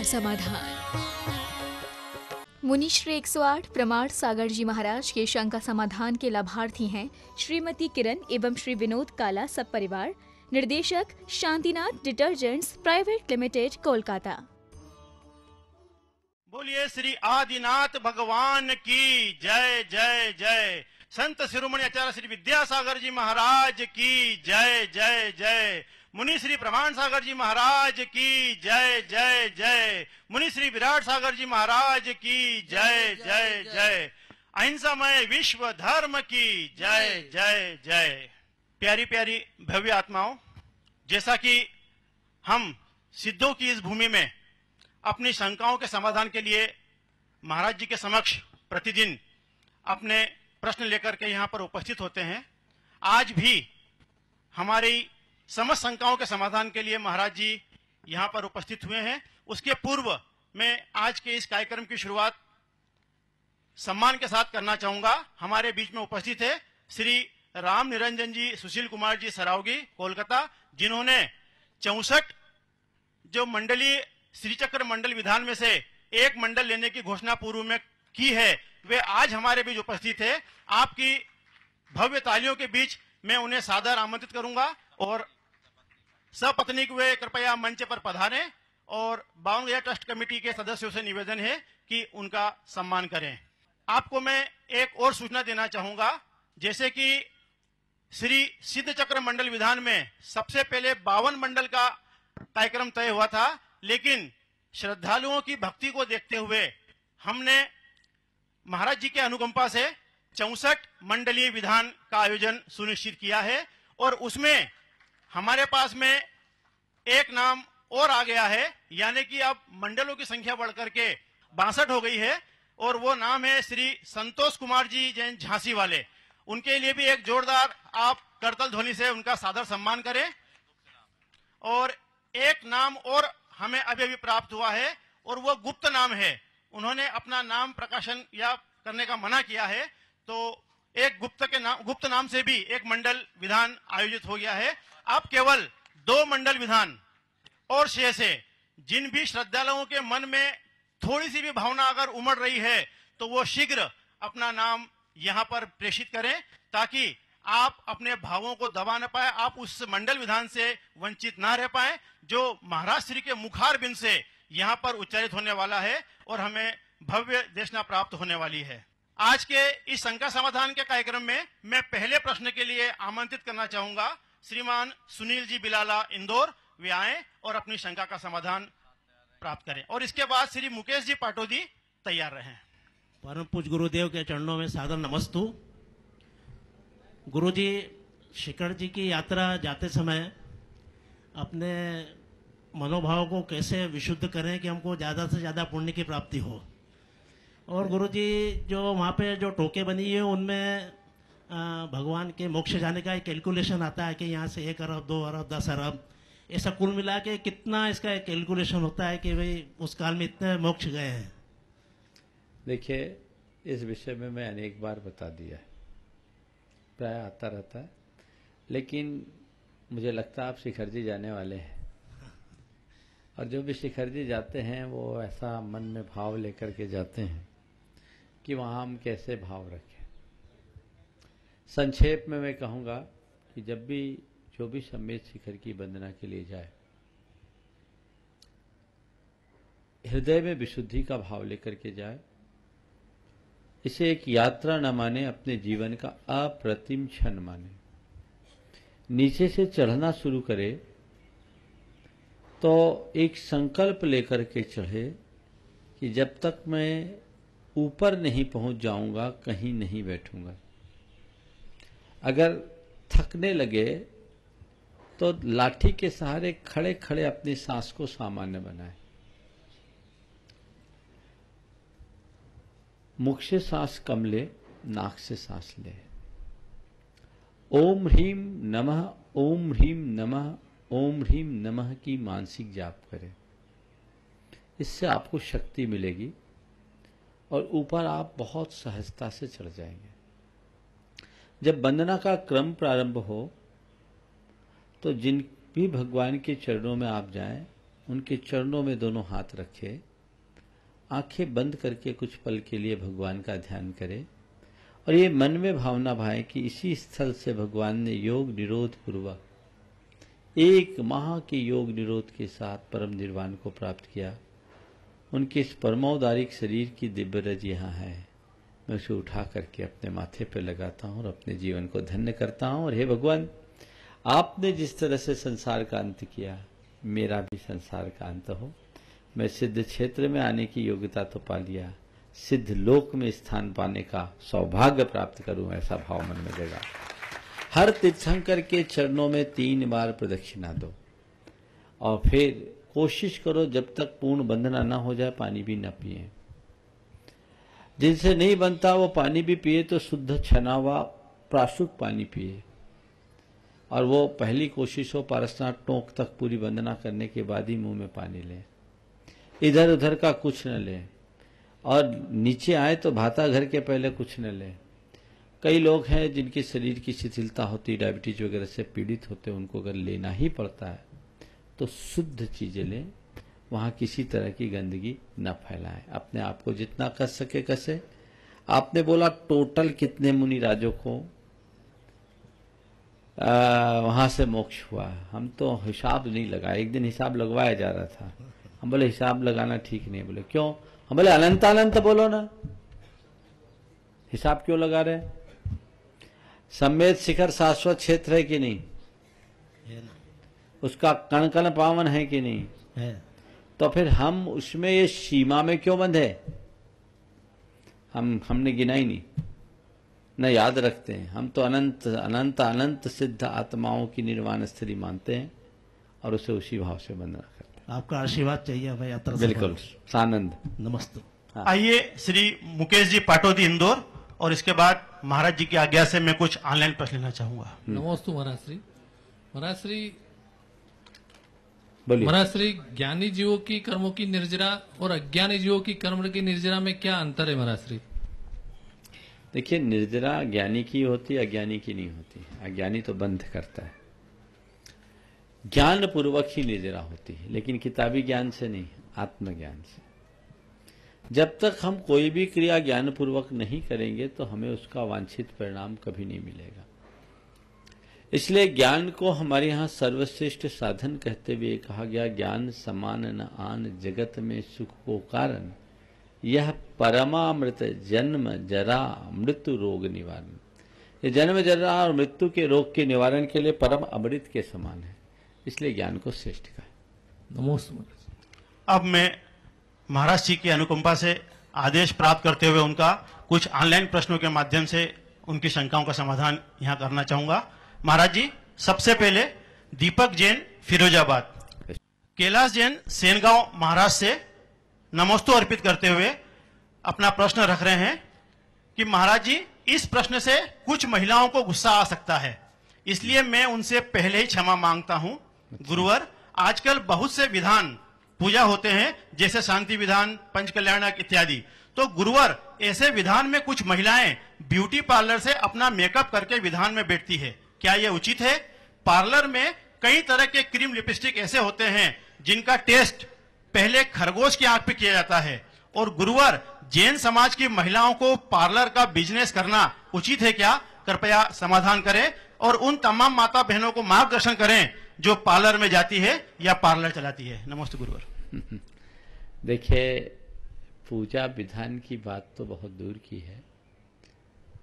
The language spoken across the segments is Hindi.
समाधान। मुनि श्री 108 प्रमाण सागर जी महाराज के शंका समाधान के लाभार्थी हैं श्रीमती किरण एवं श्री विनोद काला सब परिवार, निर्देशक Shantinath detergents private limited, Kolkata. बोलिए श्री आदिनाथ भगवान की जय जय जय। संत शिरोमणि आचार्य श्री विद्यासागर जी महाराज की जय जय जय। मुनि श्री प्रमाण सागर जी महाराज की जय जय जय। मुनि श्री विराट सागर जी महाराज की जय जय जय। अहिंसामय विश्व धर्म की जय जय जय। प्यारी प्यारी भव्य आत्माओं, जैसा कि हम सिद्धों की इस भूमि में अपनी शंकाओं के समाधान के लिए महाराज जी के समक्ष प्रतिदिन अपने प्रश्न लेकर के यहाँ पर उपस्थित होते हैं, आज भी हमारी समस्त शंकाओं के समाधान के लिए महाराज जी यहाँ पर उपस्थित हुए हैं। उसके पूर्व मैं आज के इस कार्यक्रम की शुरुआत सम्मान के साथ करना चाहूंगा। हमारे बीच में उपस्थित है श्री राम निरंजन जी सुशील कुमार जी सरावगी, कोलकाता, जिन्होंने 64 जो मंडलीय श्री चक्र मंडल विधान में से एक मंडल लेने की घोषणा पूर्व में की है, वे आज हमारे बीच उपस्थित है। आपकी भव्य तालियों के बीच मैं उन्हें सादर आमंत्रित करूंगा और सपत्नीक वे कृपया मंच पर पधारें और 52 ट्रस्ट कमेटी के सदस्यों से निवेदन है कि उनका सम्मान करें। आपको मैं एक और सूचना देना चाहूंगा, जैसे कि श्री सिद्ध चक्र मंडल विधान में सबसे पहले 52 मंडल का कार्यक्रम तय हुआ था, लेकिन श्रद्धालुओं की भक्ति को देखते हुए हमने महाराज जी के अनुकंपा से 64 मंडलीय विधान का आयोजन सुनिश्चित किया है और उसमें हमारे पास में एक नाम और आ गया है, यानी कि अब मंडलों की संख्या बढ़कर के 62 हो गई है और वो नाम है श्री संतोष कुमार जी जैन झांसी वाले। उनके लिए भी एक जोरदार आप करतल ध्वनि से उनका सादर सम्मान करें। और एक नाम और हमें अभी अभी प्राप्त हुआ है और वो गुप्त नाम है, उन्होंने अपना नाम प्रकाशन या करने का मना किया है, तो एक गुप्त नाम से भी एक मंडल विधान आयोजित हो गया है। अब केवल 2 मंडल विधान और शेष है। जिन भी श्रद्धालुओं के मन में थोड़ी सी भी भावना अगर उमड़ रही है तो वो शीघ्र अपना नाम यहाँ पर प्रेषित करें, ताकि आप अपने भावों को दबा न पाए, आप उस मंडल विधान से वंचित ना रह पाए जो महाराज श्री के मुखार बिंद से यहाँ पर उच्चारित होने वाला है और हमें भव्य देशना प्राप्त होने वाली है। आज के इस शंका समाधान के कार्यक्रम में मैं पहले प्रश्न के लिए आमंत्रित करना चाहूंगा श्रीमान सुनील जी बिलाला, इंदौर। वे आए और अपनी शंका का समाधान प्राप्त करें और इसके बाद श्री मुकेश जी पाटोदी तैयार रहें। परम पूज्य गुरुदेव के चरणों में सादर नमस्तु। गुरु जी, शिखर जी की यात्रा जाते समय अपने मनोभाव को कैसे विशुद्ध करें कि हमको ज़्यादा से ज़्यादा पुण्य की प्राप्ति हो। और गुरु जी, जो वहाँ पे जो टोके बनी है उनमें भगवान के मोक्ष जाने का एक कैलकुलेशन आता है कि यहाँ से 1 अरब 2 अरब 10 अरब, ऐसा कुल मिला के कितना इसका एक कैलकुलेशन होता है कि भाई उस काल में इतने मोक्ष गए हैं। देखिए, इस विषय में मैं अनेक बार बता दिया है, प्राय आता रहता है, लेकिन मुझे लगता है आप शिखर जी जाने वाले हैं और जो भी शिखर जी जाते हैं वो ऐसा मन में भाव लेकर के जाते हैं कि वहाँ हम कैसे भाव रखें। संक्षेप में मैं कहूँगा कि जब भी जो भी सम्मेद शिखर की वंदना के लिए जाए, हृदय में विशुद्धि का भाव लेकर के जाए, इसे एक यात्रा न माने, अपने जीवन का अप्रतिम क्षण माने। नीचे से चढ़ना शुरू करे तो एक संकल्प लेकर के चढ़े कि जब तक मैं ऊपर नहीं पहुंच जाऊंगा कहीं नहीं बैठूंगा। अगर थकने लगे तो लाठी के सहारे खड़े खड़े अपनी सांस को सामान्य बनाए। मुख से सांस कम ले, नाक से सांस ले। ओम ह्रीम नमः, ओम ह्रीम नमः, ओम ह्रीम नमः की मानसिक जाप करें। इससे आपको शक्ति मिलेगी और ऊपर आप बहुत सहजता से चढ़ जाएंगे। जब वंदना का क्रम प्रारंभ हो तो जिन भी भगवान के चरणों में आप जाएं, उनके चरणों में दोनों हाथ रखे, आंखें बंद करके कुछ पल के लिए भगवान का ध्यान करें और ये मन में भावना भाए कि इसी स्थल से भगवान ने योग निरोध पूर्वक 1 माह के योग निरोध के साथ परम निर्वाण को प्राप्त किया। उनके इस परमोदारिक शरीर की दिव्य रज यहाँ है। मैं उसे उठा करके अपने माथे पर लगाता हूँ और अपने जीवन को धन्य करता हूँ। और हे भगवान, आपने जिस तरह से संसार का अंत किया, मेरा भी संसार का अंत हो। मैं सिद्ध क्षेत्र में आने की योग्यता तो पा लिया, सिद्ध लोक में स्थान पाने का सौभाग्य प्राप्त करूं, ऐसा भाव मन में जगा। हर तीर्थंकर के चरणों में 3 बार प्रदक्षिणा दो और फिर कोशिश करो जब तक पूर्ण बंधना ना हो जाए पानी भी न पिए। जिनसे नहीं बनता वो पानी भी पिए तो शुद्ध छना हुआ प्राशुद्ध पानी पिए। और वो पहली कोशिश हो पारसनाथ टोंक तक पूरी वंदना करने के बाद ही मुंह में पानी लें, इधर उधर का कुछ न लें। और नीचे आए तो भाता घर के पहले कुछ न लें। कई लोग हैं जिनके शरीर की शिथिलता होती, डायबिटीज वगैरह से पीड़ित होते, उनको अगर लेना ही पड़ता है तो शुद्ध चीजें लें, वहां किसी तरह की गंदगी न फैलाएं। अपने आप को जितना कस सके कसे। आपने बोला टोटल कितने मुनि राजों को वहां से मोक्ष हुआ। हम तो हिसाब नहीं लगाए, एक दिन हिसाब लगवाया जा रहा था, हम बोले हिसाब लगाना ठीक नहीं। बोले क्यों? हम बोले अनंत अनंत बोलो ना, हिसाब क्यों लगा रहे? सम्मेद शिखर शाश्वत क्षेत्र है कि नहीं? है ना? उसका कण कण पावन है कि नहीं? है। तो फिर हम उसमें ये सीमा में क्यों बंधे? हमने गिना ही नहीं, न याद रखते हैं। हम तो अनंत अनंत अनंत सिद्ध आत्माओं की निर्वाण स्थिति मानते हैं और उसे उसी भाव से बंधना करते हैं। आपका आशीर्वाद चाहिए हमें यात्रा से। बिल्कुल सानंद। नमस्ते। आइए श्री मुकेश जी पाटोदी इंदौर, और इसके बाद महाराज जी की आज्ञा से मैं कुछ ऑनलाइन प्रश्न लेना चाहूंगा। नमोस्तु महाराज श्री। महाराज श्री, बोलिए। महाराज श्री, ज्ञानी जीवों की कर्मों की निर्जरा और अज्ञानी जीवों की कर्म की निर्जरा में क्या अंतर है महाराज श्री? देखिए, निर्जरा ज्ञानी की होती है, अज्ञानी की नहीं होती। अज्ञानी तो बंध करता है, ज्ञान पूर्वक ही निर्जरा होती है, लेकिन किताबी ज्ञान से नहीं, आत्मज्ञान से। जब तक हम कोई भी क्रिया ज्ञान पूर्वक नहीं करेंगे तो हमें उसका वांछित परिणाम कभी नहीं मिलेगा। इसलिए ज्ञान को हमारे यहाँ सर्वश्रेष्ठ साधन कहते हुए कहा गया, ज्ञान समान न आन जगत में सुख को कारण, यह परमामृत जन्म जरा मृत्यु रोग निवारण। ये जन्म जरा और मृत्यु के रोग के निवारण के लिए परम अमृत के समान है, इसलिए ज्ञान को श्रेष्ठ कहा। नमोस्तु महाराज। अब मैं महाराज जी की अनुकंपा से आदेश प्राप्त करते हुए उनका कुछ ऑनलाइन प्रश्नों के माध्यम से उनकी शंकाओं का समाधान यहाँ करना चाहूंगा। महाराज जी, सबसे पहले दीपक जैन फिरोजाबाद, कैलाश जैन सेनगांव महाराष्ट्र से नमोस्तु अर्पित करते हुए अपना प्रश्न रख रहे हैं कि महाराज जी, इस प्रश्न से कुछ महिलाओं को गुस्सा आ सकता है, इसलिए मैं उनसे पहले ही क्षमा मांगता हूं। गुरुवर, आजकल बहुत से विधान पूजा होते हैं, जैसे शांति विधान, पंचकल्याणक इत्यादि। तो गुरुवर, ऐसे विधान में कुछ महिलाएं ब्यूटी पार्लर से अपना मेकअप करके विधान में बैठती है, क्या यह उचित है? पार्लर में कई तरह के क्रीम लिपस्टिक ऐसे होते हैं जिनका टेस्ट पहले खरगोश की आंख पे किया जाता है। और गुरुवर, जैन समाज की महिलाओं को पार्लर का बिजनेस करना उचित है क्या? कृपया समाधान करें और उन तमाम माता बहनों को मार्गदर्शन करें जो पार्लर में जाती है या पार्लर चलाती है। नमस्ते गुरुवर। देखिए, पूजा विधान की बात तो बहुत दूर की है।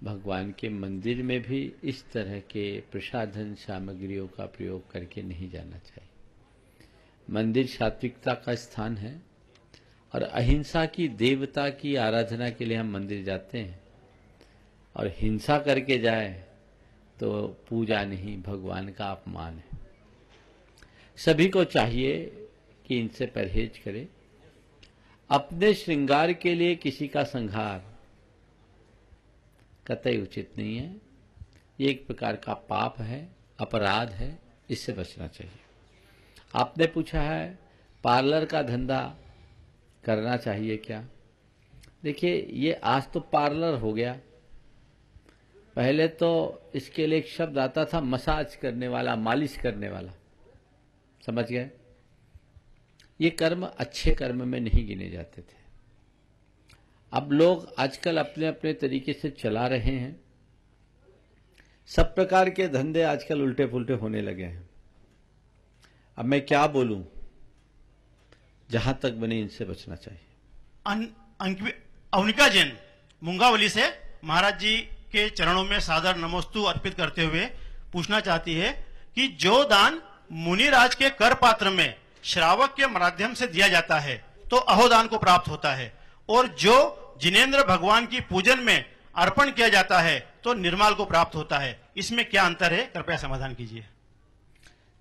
भगवान के मंदिर में भी इस तरह के प्रसाधन सामग्रियों का प्रयोग करके नहीं जाना चाहिए। मंदिर सात्विकता का स्थान है और अहिंसा की देवता की आराधना के लिए हम मंदिर जाते हैं, और हिंसा करके जाए तो पूजा नहीं, भगवान का अपमान है। सभी को चाहिए कि इनसे परहेज करें। अपने श्रृंगार के लिए किसी का संहार कतई उचित नहीं है। ये एक प्रकार का पाप है, अपराध है, इससे बचना चाहिए। आपने पूछा है पार्लर का धंधा करना चाहिए क्या? देखिए, ये आज तो पार्लर हो गया, पहले तो इसके लिए एक शब्द आता था, मसाज करने वाला, मालिश करने वाला, समझ गए? ये कर्म अच्छे कर्म में नहीं गिने जाते थे। अब लोग आजकल अपने अपने तरीके से चला रहे हैं। सब प्रकार के धंधे आजकल उल्टे पुल्टे होने लगे हैं। अब मैं क्या बोलूं, जहां तक बने इनसे बचना चाहिए। अवनिका जैन मुंगावली से महाराज जी के चरणों में सादर नमोस्तु अर्पित करते हुए पूछना चाहती है कि जो दान मुनिराज के कर पात्र में श्रावक के माध्यम से दिया जाता है तो अहोदान को प्राप्त होता है, और जो जिनेन्द्र भगवान की पूजन में अर्पण किया जाता है तो निर्माल को प्राप्त होता है। इसमें क्या अंतर है, कृपया समाधान कीजिए।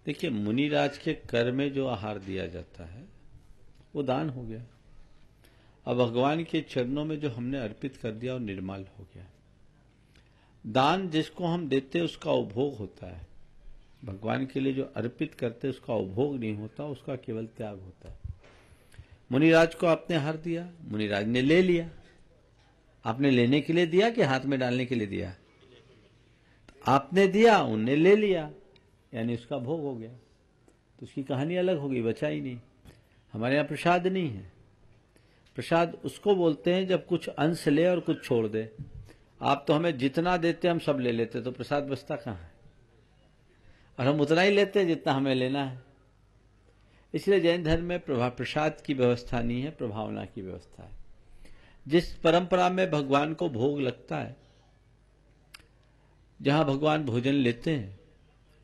देखिए, मुनिराज के कर में जो आहार दिया जाता है वो दान हो गया, अब भगवान के चरणों में जो हमने अर्पित कर दिया वो निर्माल हो गया। दान जिसको हम देते उसका उपभोग होता है, भगवान के लिए जो अर्पित करते उसका उपभोग नहीं होता, उसका केवल त्याग होता है। मुनिराज को आपने हार दिया, मुनिराज ने ले लिया। आपने लेने के लिए दिया कि हाथ में डालने के लिए दिया? तो आपने दिया, उनने ले लिया, यानी उसका भोग हो गया। तो उसकी कहानी अलग होगी, बचा ही नहीं। हमारे यहाँ प्रसाद नहीं है। प्रसाद उसको बोलते हैं जब कुछ अंश ले और कुछ छोड़ दे। आप तो हमें जितना देते हम सब ले लेते, तो प्रसाद बचता कहाँ है? और हम उतना ही लेते हैं जितना हमें लेना है। इसलिए जैन धर्म में प्रसाद की व्यवस्था नहीं है, प्रभावना की व्यवस्था है। जिस परंपरा में भगवान को भोग लगता है, जहां भगवान भोजन लेते हैं,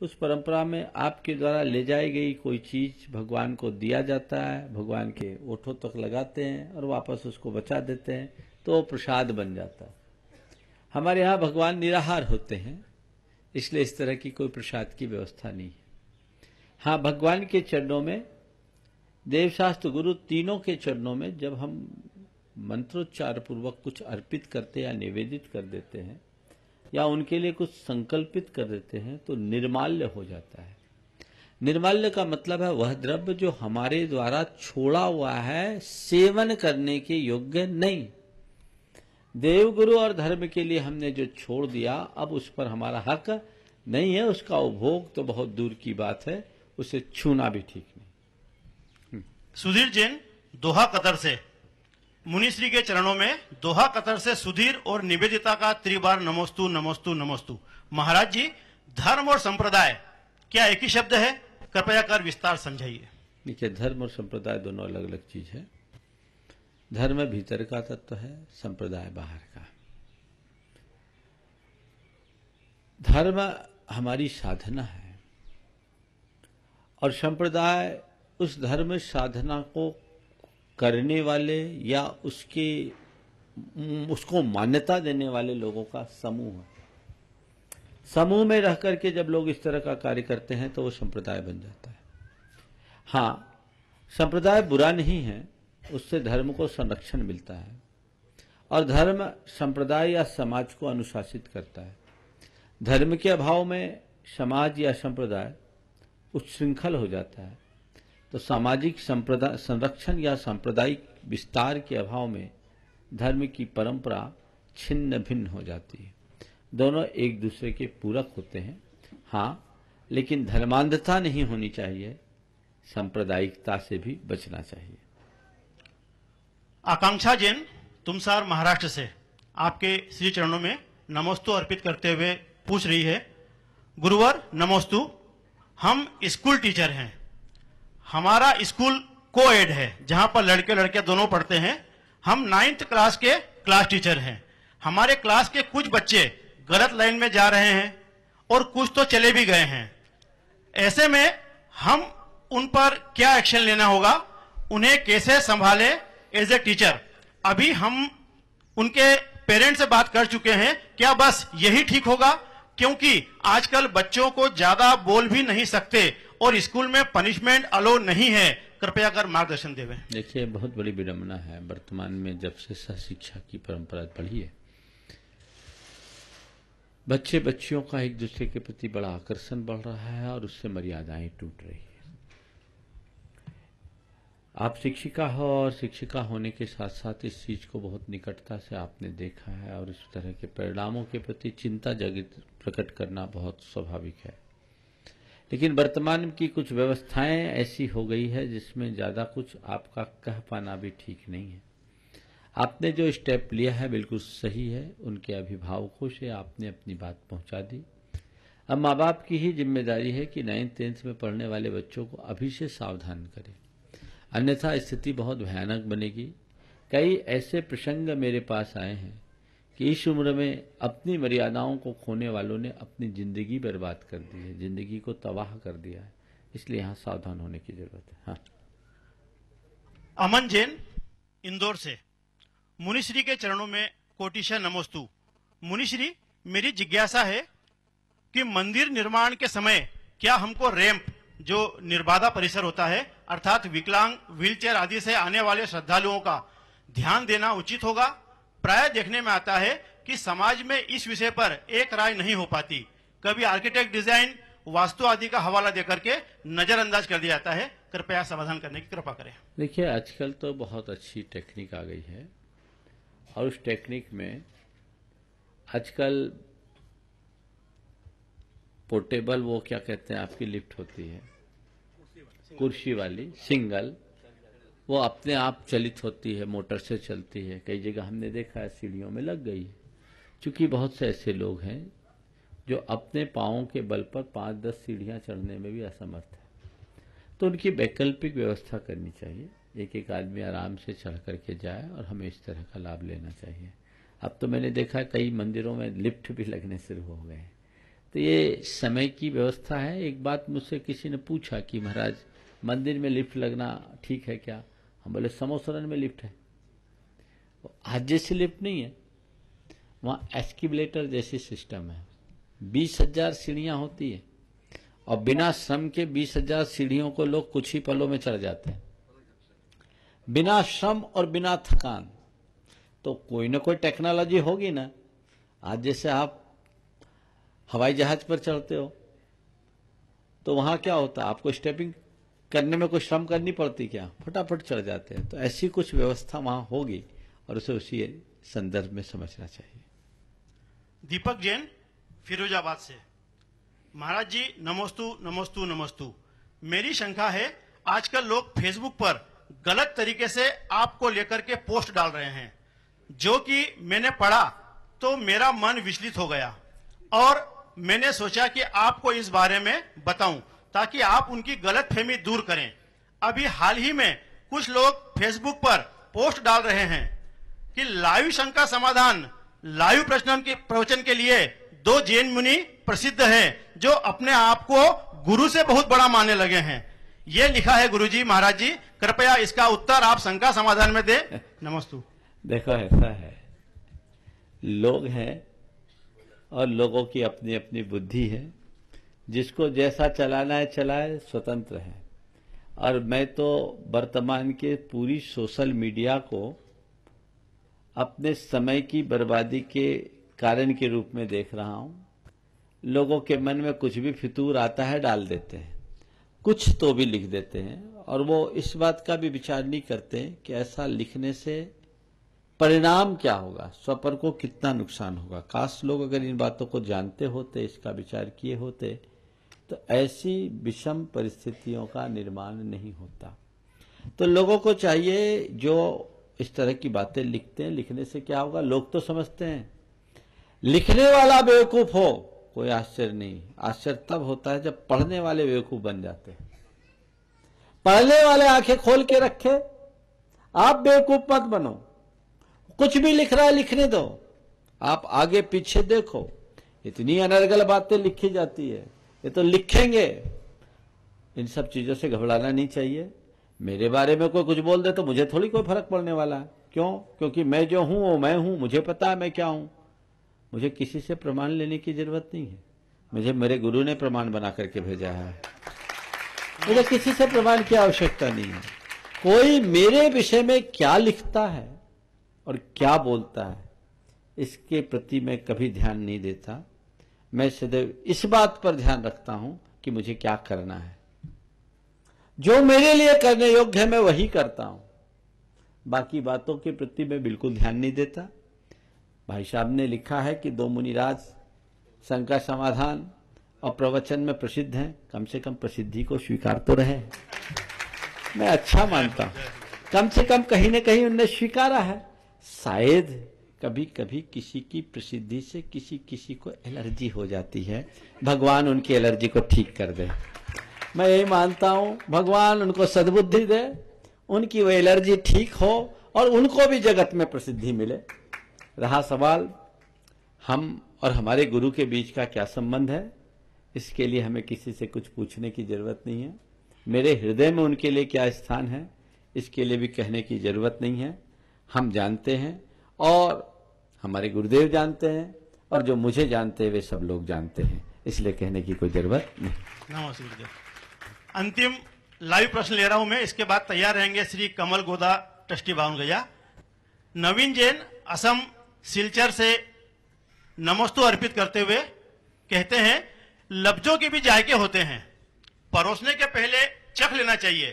उस परंपरा में आपके द्वारा ले जाई गई कोई चीज भगवान को दिया जाता है, भगवान के ओठों तक लगाते हैं और वापस उसको बचा देते हैं, तो वो प्रसाद बन जाता है। हमारे यहाँ भगवान निराहार होते हैं, इसलिए इस तरह की कोई प्रसाद की व्यवस्था नहीं है। हाँ, भगवान के चरणों में, देवशास्त्र गुरु तीनों के चरणों में जब हम मंत्रोच्चार पूर्वक कुछ अर्पित करते या निवेदित कर देते हैं या उनके लिए कुछ संकल्पित कर देते हैं तो निर्माल्य हो जाता है। निर्माल्य का मतलब है वह द्रव्य जो हमारे द्वारा छोड़ा हुआ है, सेवन करने के योग्य नहीं। देवगुरु और धर्म के लिए हमने जो छोड़ दिया, अब उस पर हमारा हक नहीं है। उसका उपभोग तो बहुत दूर की बात है, उसे छूना भी ठीक नहीं। सुधीर जैन दोहा कतर से मुनिश्री के चरणों में दोहा कतर से सुधीर और निवेदिता का त्रिबार नमोस्तु नमोस्तु नमोस्तु। महाराज जी, धर्म और संप्रदाय क्या एक ही शब्द है? कृपया कर विस्तार समझाइए। देखिए, धर्म और संप्रदाय दोनों अलग अलग चीज है। धर्म भीतर का तत्व है, संप्रदाय बाहर का। धर्म हमारी साधना है और संप्रदाय उस धर्म साधना को करने वाले या उसको मान्यता देने वाले लोगों का समूह है। समूह में रह करके जब लोग इस तरह का कार्य करते हैं तो वो संप्रदाय बन जाता है। हाँ, संप्रदाय बुरा नहीं है, उससे धर्म को संरक्षण मिलता है और धर्म संप्रदाय या समाज को अनुशासित करता है। धर्म के अभाव में समाज या संप्रदाय उच्छृंखल हो जाता है, तो सामाजिक संरक्षण या सांप्रदायिक विस्तार के अभाव में धर्म की परंपरा छिन्न भिन्न हो जाती है। दोनों एक दूसरे के पूरक होते हैं। हाँ, लेकिन धर्मांधता नहीं होनी चाहिए, सांप्रदायिकता से भी बचना चाहिए। आकांक्षा जैन तुमसार महाराष्ट्र से आपके श्री चरणों में नमोस्तु अर्पित करते हुए पूछ रही है, गुरुवर नमोस्तु, हम स्कूल टीचर हैं। हमारा स्कूल को-एड है जहां पर लड़के लड़के दोनों पढ़ते हैं। हम 9th क्लास के क्लास टीचर हैं। हमारे क्लास के कुछ बच्चे गलत लाइन में जा रहे हैं और कुछ तो चले भी गए हैं। ऐसे में हम उन पर क्या एक्शन लेना होगा, उन्हें कैसे संभाले एज ए टीचर? अभी हम उनके पेरेंट्स से बात कर चुके हैं, क्या बस यही ठीक होगा? क्योंकि आजकल बच्चों को ज्यादा बोल भी नहीं सकते और स्कूल में पनिशमेंट अलो नहीं है। कृपया कर मार्गदर्शन देवें। देखिए, बहुत बड़ी विडंबना है वर्तमान में, जब से सहशिक्षा की परंपरा बढ़ी है, बच्चे बच्चियों का एक दूसरे के प्रति बड़ा आकर्षण बढ़ रहा है और उससे मर्यादाएं टूट रही है। आप शिक्षिका हो और शिक्षिका होने के साथ साथ इस चीज को बहुत निकटता से आपने देखा है और इस तरह के परिणामों के प्रति चिंता प्रकट करना बहुत स्वाभाविक है। लेकिन वर्तमान की कुछ व्यवस्थाएं ऐसी हो गई है जिसमें ज़्यादा कुछ आपका कह पाना भी ठीक नहीं है। आपने जो स्टेप लिया है बिल्कुल सही है, उनके अभिभावकों से आपने अपनी बात पहुंचा दी। अब माँ बाप की ही जिम्मेदारी है कि 9th-10th में पढ़ने वाले बच्चों को अभी से सावधान करें, अन्यथा स्थिति बहुत भयानक बनेगी। कई ऐसे प्रसंग मेरे पास आए हैं कि इस उम्र में अपनी मर्यादाओं को खोने वालों ने अपनी जिंदगी बर्बाद कर दी है, जिंदगी को तबाह कर दिया है। इसलिए यहाँ सावधान होने की जरूरत है। हाँ। अमन जैन इंदौर से, मुनिश्री के चरणों में कोटिशा नमोस्तु। मुनिश्री, मेरी जिज्ञासा है कि मंदिर निर्माण के समय क्या हमको रैंप, जो निर्बाधा परिसर होता है अर्थात विकलांग, व्हीलचेयर आदि से आने वाले श्रद्धालुओं का ध्यान देना उचित होगा? प्राय देखने में आता है कि समाज में इस विषय पर एक राय नहीं हो पाती। कभी आर्किटेक्ट, डिजाइन, वास्तु आदि का हवाला देकर के नजरअंदाज कर दिया जाता है। कृपया समाधान करने की कृपा करें। देखिए, आजकल तो बहुत अच्छी टेक्निक आ गई है और उस टेक्निक में आजकल पोर्टेबल, वो क्या कहते हैं, आपकी लिफ्ट होती है कुर्सी वाली सिंगल, वो अपने आप चलित होती है, मोटर से चलती है। कई जगह हमने देखा है सीढ़ियों में लग गई है। क्योंकि बहुत से ऐसे लोग हैं जो अपने पांवों के बल पर 5-10 सीढ़ियां चढ़ने में भी असमर्थ है, तो उनकी वैकल्पिक व्यवस्था करनी चाहिए। एक एक आदमी आराम से चढ़ करके जाए और हमें इस तरह का लाभ लेना चाहिए। अब तो मैंने देखा कई मंदिरों में लिफ्ट भी लगने शुरू हो गए हैं। तो ये समय की व्यवस्था है। एक बात मुझसे किसी ने पूछा कि महाराज, मंदिर में लिफ्ट लगना ठीक है क्या? हम बोले समोसरन में लिफ्ट है, आज जैसी लिफ्ट नहीं है, वहाँ एस्किलेटर जैसी सिस्टम है। 20,000 सीढ़ियां होती है और बिना श्रम के 20,000 सीढ़ियों को लोग कुछ ही पलों में चढ़ जाते हैं, बिना श्रम और बिना थकान। तो कोई ना कोई टेक्नोलॉजी होगी ना। आज जैसे आप हवाई जहाज पर चढ़ते हो तो वहां क्या होता है, आपको स्टेपिंग करने में कोई श्रम करनी पड़ती क्या? फटाफट चढ़ जाते हैं। तो ऐसी कुछ व्यवस्था वहां होगी और उसे उसी संदर्भ में समझना चाहिए। दीपक जैन फिरोजाबाद से, महाराज जी नमोस्तु नमोस्तु नमोस्तु। मेरी शंका है, आजकल लोग फेसबुक पर गलत तरीके से आपको लेकर के पोस्ट डाल रहे हैं, जो कि मैंने पढ़ा तो मेरा मन विचलित हो गया और मैंने सोचा कि आपको इस बारे में बताऊं ताकि आप उनकी गलतफहमी दूर करें। अभी हाल ही में कुछ लोग फेसबुक पर पोस्ट डाल रहे हैं कि लाइव शंका समाधान, लाइव प्रवचन के लिए 2 जैन मुनि प्रसिद्ध हैं जो अपने आप को गुरु से बहुत बड़ा मानने लगे हैं। ये लिखा है गुरुजी, महाराज जी कृपया इसका उत्तर आप शंका समाधान में दें। नमस्तु। देखो, ऐसा है, लोग हैं और लोगों की अपनी अपनी बुद्धि है, जिसको जैसा चलाना है चलाए, स्वतंत्र है। और मैं तो वर्तमान के पूरी सोशल मीडिया को अपने समय की बर्बादी के कारण के रूप में देख रहा हूं। लोगों के मन में कुछ भी फितूर आता है डाल देते हैं, कुछ तो भी लिख देते हैं और वो इस बात का भी विचार नहीं करते कि ऐसा लिखने से परिणाम क्या होगा, स्वपर को कितना नुकसान होगा। काश लोग अगर इन बातों को जानते होते, इसका विचार किए होते, तो ऐसी विषम परिस्थितियों का निर्माण नहीं होता। तो लोगों को चाहिए, जो इस तरह की बातें लिखते हैं, लिखने से क्या होगा, लोग तो समझते हैं। लिखने वाला बेवकूफ हो कोई आश्चर्य नहीं, आश्चर्य तब होता है जब पढ़ने वाले बेवकूफ बन जाते हैं। पढ़ने वाले आंखें खोल के रखे, आप बेवकूफ मत बनो। कुछ भी लिख रहा है लिखने दो, आप आगे पीछे देखो, इतनी अनर्गल बातें लिखी जाती है, ये तो लिखेंगे। इन सब चीजों से घबराना नहीं चाहिए। मेरे बारे में कोई कुछ बोल दे तो मुझे थोड़ी कोई फर्क पड़ने वाला है। क्यों? क्योंकि मैं जो हूं वो मैं हूं, मुझे पता है मैं क्या हूं। मुझे किसी से प्रमाण लेने की जरूरत नहीं है, मुझे मेरे गुरु ने प्रमाण बना करके भेजा है। मुझे किसी से प्रमाण की आवश्यकता नहीं है। कोई मेरे विषय में क्या लिखता है और क्या बोलता है, इसके प्रति मैं कभी ध्यान नहीं देता। मैं सदैव इस बात पर ध्यान रखता हूं कि मुझे क्या करना है। जो मेरे लिए करने योग्य है मैं वही करता हूं, बाकी बातों के प्रति मैं बिल्कुल ध्यान नहीं देता। भाई साहब ने लिखा है कि 2 मुनिराज शंका समाधान और प्रवचन में प्रसिद्ध हैं, कम से कम प्रसिद्धि को स्वीकार तो रहे। मैं अच्छा मानता हूं, कम से कम कहीं न कहीं उनने स्वीकारा है। शायद कभी कभी किसी की प्रसिद्धि से किसी को एलर्जी हो जाती है, भगवान उनकी एलर्जी को ठीक कर दे। मैं यही मानता हूं, भगवान उनको सद्बुद्धि दे, उनकी वो एलर्जी ठीक हो और उनको भी जगत में प्रसिद्धि मिले। रहा सवाल हम और हमारे गुरु के बीच का क्या संबंध है, इसके लिए हमें किसी से कुछ पूछने की जरूरत नहीं है। मेरे हृदय में उनके लिए क्या स्थान है, इसके लिए भी कहने की जरूरत नहीं है। हम जानते हैं और हमारे गुरुदेव जानते हैं और जो मुझे जानते हैं वे सब लोग जानते हैं, इसलिए कहने की कोई जरूरत नहीं। नमस्ते गुरुदेव। अंतिम लाइव प्रश्न ले रहा हूं मैं, इसके बाद तैयार रहेंगे श्री कमल गोदा ट्रस्टी बावन गया। नवीन जैन असम सिलचर से नमस्तु अर्पित करते हुए कहते हैं, लफ्जों के भी जायके होते हैं, परोसने के पहले चख लेना चाहिए।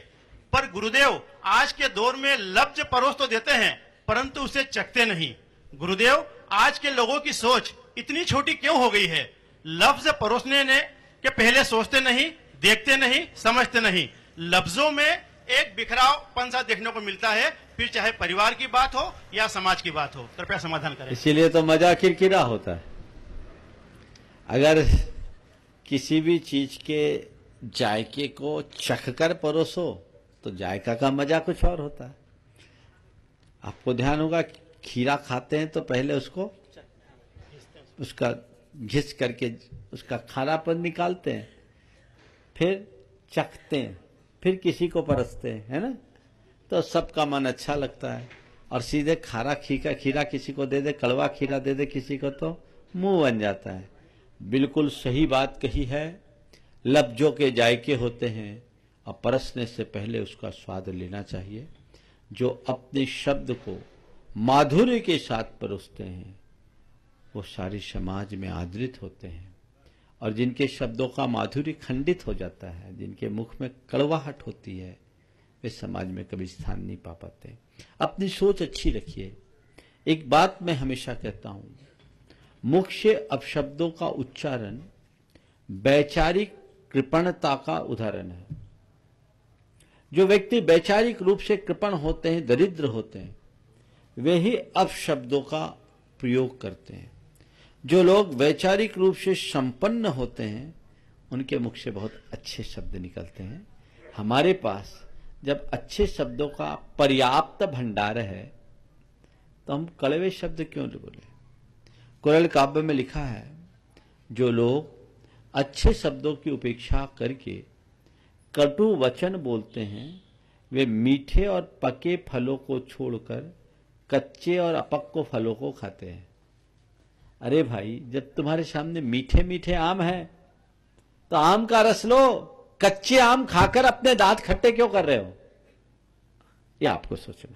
पर गुरुदेव आज के दौर में लफ्ज परोस तो देते हैं परंतु उसे चखते नहीं। गुरुदेव आज के लोगों की सोच इतनी छोटी क्यों हो गई है? लफ्ज परोसने ने के पहले सोचते नहीं, देखते नहीं, समझते नहीं। लफ्जों में एक बिखरावपन सा देखने को मिलता है, फिर चाहे परिवार की बात हो या समाज की बात हो। कृपया समाधान करें। इसीलिए तो मजा किरकिरा होता है। अगर किसी भी चीज के जायके को चखकर परोसो तो जायका का मजा कुछ और होता है। आपको ध्यान होगा, खीरा खाते हैं तो पहले उसका घिस करके उसका खारापन निकालते हैं, फिर चखते हैं, फिर किसी को परसते हैं, है ना? तो सबका मन अच्छा लगता है। और सीधे खारा खीरा किसी को दे दे, कड़वा खीरा दे दे किसी को, तो मुंह बन जाता है। बिल्कुल सही बात कही है। लफ्जों के जायके होते हैं और परसने से पहले उसका स्वाद लेना चाहिए। जो अपने शब्द को माधुर्य के साथ परोसते हैं वो सारे समाज में आदृत होते हैं, और जिनके शब्दों का माधुर्य खंडित हो जाता है, जिनके मुख में कड़वाहट होती है, वे समाज में कभी स्थान नहीं पा पाते। अपनी सोच अच्छी रखिए। एक बात मैं हमेशा कहता हूं, मुख से अपशब्दों का उच्चारण वैचारिक कृपणता का उदाहरण है। जो व्यक्ति वैचारिक रूप से कृपण होते हैं, दरिद्र होते हैं, वे ही अपशब्दों का प्रयोग करते हैं। जो लोग वैचारिक रूप से संपन्न होते हैं उनके मुख से बहुत अच्छे शब्द निकलते हैं। हमारे पास जब अच्छे शब्दों का पर्याप्त भंडार है तो हम कड़वे शब्द क्यों बोले? कुरल काव्य में लिखा है, जो लोग अच्छे शब्दों की उपेक्षा करके कटु वचन बोलते हैं वे मीठे और पके फलों को छोड़कर कच्चे और अपक्व फलों को खाते हैं। अरे भाई, जब तुम्हारे सामने मीठे मीठे आम है तो आम का रस लो, कच्चे आम खाकर अपने दांत खट्टे क्यों कर रहे हो? ये आपको सोचना।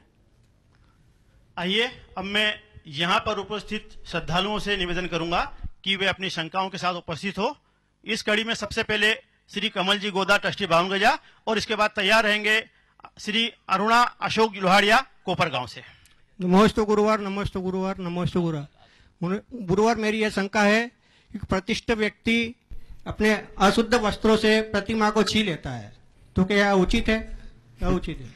आइए, अब मैं यहां पर उपस्थित श्रद्धालुओं से निवेदन करूंगा कि वे अपनी शंकाओं के साथ उपस्थित हो। इस कड़ी में सबसे पहले श्री कमल जी गोदा ट्रस्टी बावनगजा, और इसके बाद तैयार रहेंगे श्री अरुणा अशोक लोहाड़िया कोपर गांव से। नमोस्तु गुरुवार, नमोस्तु गुरुवार, नमोस्तु गुरुवार। मेरी यह शंका है कि प्रतिष्ठित व्यक्ति अपने अशुद्ध वस्त्रों से प्रतिमा को छी लेता है, तो क्या यह उचित है या उचित है?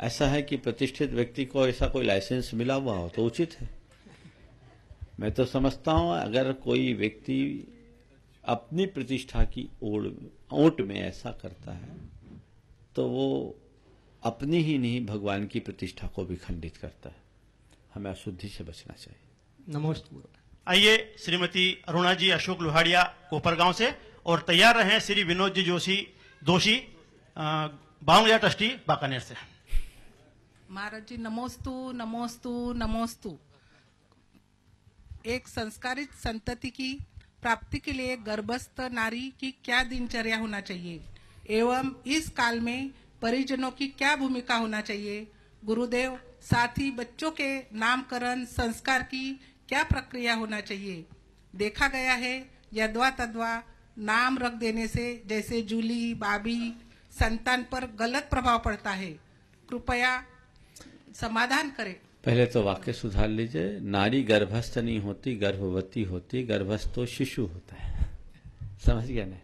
ऐसा है कि प्रतिष्ठित व्यक्ति को ऐसा कोई लाइसेंस मिला हुआ हो तो उचित है। मैं तो समझता हूं अगर कोई व्यक्ति अपनी प्रतिष्ठा की ओट में ऐसा करता है तो वो अपनी ही नहीं भगवान की प्रतिष्ठा को भी खंडित करता है। हमें अशुद्धि से बचना चाहिए। नमस्ते। आइए श्रीमती अरुणा जी अशोक लोहाड़िया कोपरगांव से, और तैयार रहे श्री विनोद जी दोषी बावनगजा ट्रस्टी बाकानेर से। महाराज जी नमोस्तु नमोस्तु नमोस्तु। एक संस्कारित संतति की प्राप्ति के लिए गर्भस्थ नारी की क्या दिनचर्या होना चाहिए एवं इस काल में परिजनों की क्या भूमिका होना चाहिए? गुरुदेव, साथ ही बच्चों के नामकरण संस्कार की क्या प्रक्रिया होना चाहिए? देखा गया है यद्वा तद्वा नाम रख देने से जैसे जूली बाबी संतान पर गलत प्रभाव पड़ता है। कृपया समाधान करें। पहले तो वाक्य सुधार लीजिए। नारी गर्भस्थ नहीं होती, गर्भवती होती। गर्भस्थ तो शिशु होता है। समझ गया ना?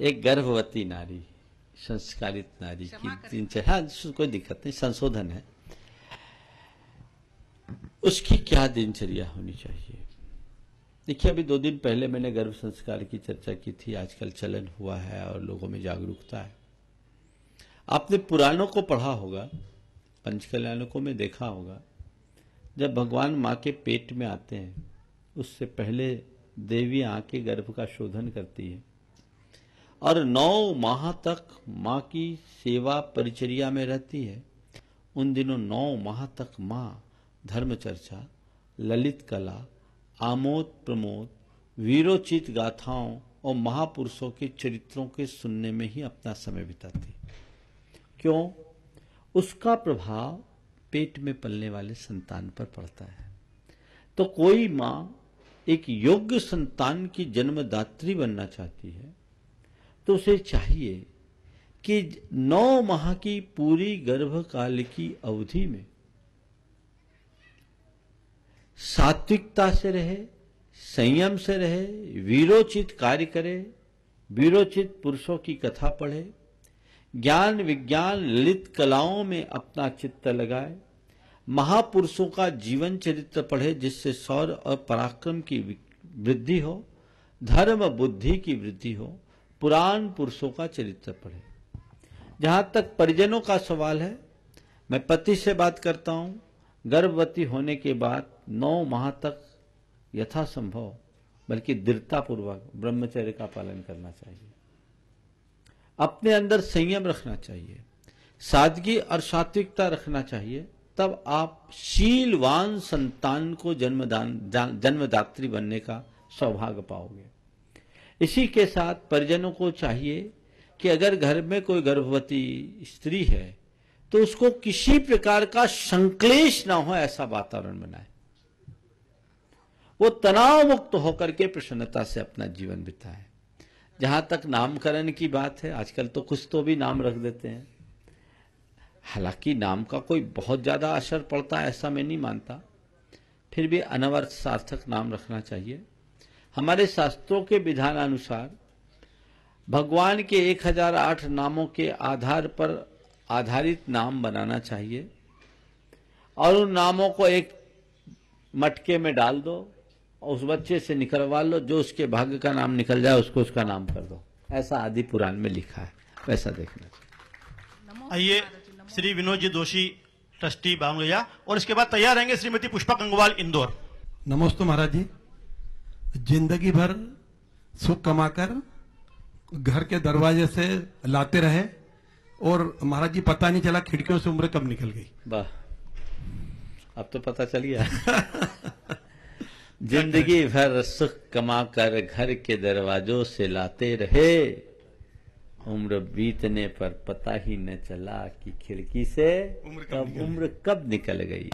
एक गर्भवती नारी, संस्कारित नारी की दिनचर्या, हाँ कोई दिक्कत नहीं, संशोधन है, उसकी क्या दिनचर्या होनी चाहिए। देखिए, अभी 2 दिन पहले मैंने गर्भ संस्कार की चर्चा की थी। आजकल चलन हुआ है और लोगों में जागरूकता है। आपने पुराणों को पढ़ा होगा, पंचकल्याणकों में देखा होगा, जब भगवान माँ के पेट में आते हैं उससे पहले देवी आके गर्भ का शोधन करती है और 9 माह तक माँ की सेवा परिचर्या में रहती है। उन दिनों 9 माह तक माँ धर्म चर्चा, ललित कला, आमोद प्रमोद, वीरोचित गाथाओं और महापुरुषों के चरित्रों के सुनने में ही अपना समय बिताती। क्यों? उसका प्रभाव पेट में पलने वाले संतान पर पड़ता है। तो कोई माँ एक योग्य संतान की जन्मदात्री बनना चाहती है तो उसे चाहिए कि 9 माह की पूरी गर्भकाल की अवधि में सात्विकता से रहे, संयम से रहे, वीरोचित कार्य करे, वीरोचित पुरुषों की कथा पढ़े, ज्ञान विज्ञान ललित कलाओं में अपना चित्त लगाए, महापुरुषों का जीवन चरित्र पढ़े जिससे शौर्य और पराक्रम की वृद्धि हो, धर्म बुद्धि की वृद्धि हो, पुराण पुरुषों का चरित्र पढ़े। जहां तक परिजनों का सवाल है, मैं पति से बात करता हूं, गर्भवती होने के बाद 9 माह तक यथासंभव बल्कि दृढ़तापूर्वक ब्रह्मचर्य का पालन करना चाहिए। अपने अंदर संयम रखना चाहिए, सादगी और सात्विकता रखना चाहिए। तब आप शीलवान संतान को जन्मदात्री बनने का सौभाग्य पाओगे। इसी के साथ परिजनों को चाहिए कि अगर घर में कोई गर्भवती स्त्री है तो उसको किसी प्रकार का संक्लेश ना हो, ऐसा वातावरण बनाए। वो तनाव मुक्त होकर के प्रसन्नता से अपना जीवन बिताए। जहां तक नामकरण की बात है, आजकल तो कुछ तो भी नाम रख देते हैं। हालांकि नाम का कोई बहुत ज्यादा असर पड़ता है ऐसा मैं नहीं मानता, फिर भी अनवरत सार्थक नाम रखना चाहिए। हमारे शास्त्रों के विधानानुसार भगवान के 1008 नामों के आधार पर आधारित नाम बनाना चाहिए और उन नामों को एक मटके में डाल दो और उस बच्चे से निकलवा लो, जो उसके भाग्य का नाम निकल जाए उसको उसका नाम कर दो। ऐसा आदि पुराण में लिखा है, वैसा देखना चाहिए। आइए श्री विनोद जी दोषी ट्रस्टी बांगलिया और इसके बाद तैयार रहेंगे श्रीमती पुष्पा गंगवाल इंदौर। नमस्ते महाराज जी। जिंदगी भर सुख कमाकर घर के दरवाजे से लाते रहे और महाराज जी पता नहीं चला खिड़कियों से उम्र कब निकल गई। वाह, अब तो पता चल गया। जिंदगी भर सुख कमाकर घर के दरवाजों से लाते रहे, उम्र बीतने पर पता ही न चला कि खिड़की से उम्र कब निकल गई।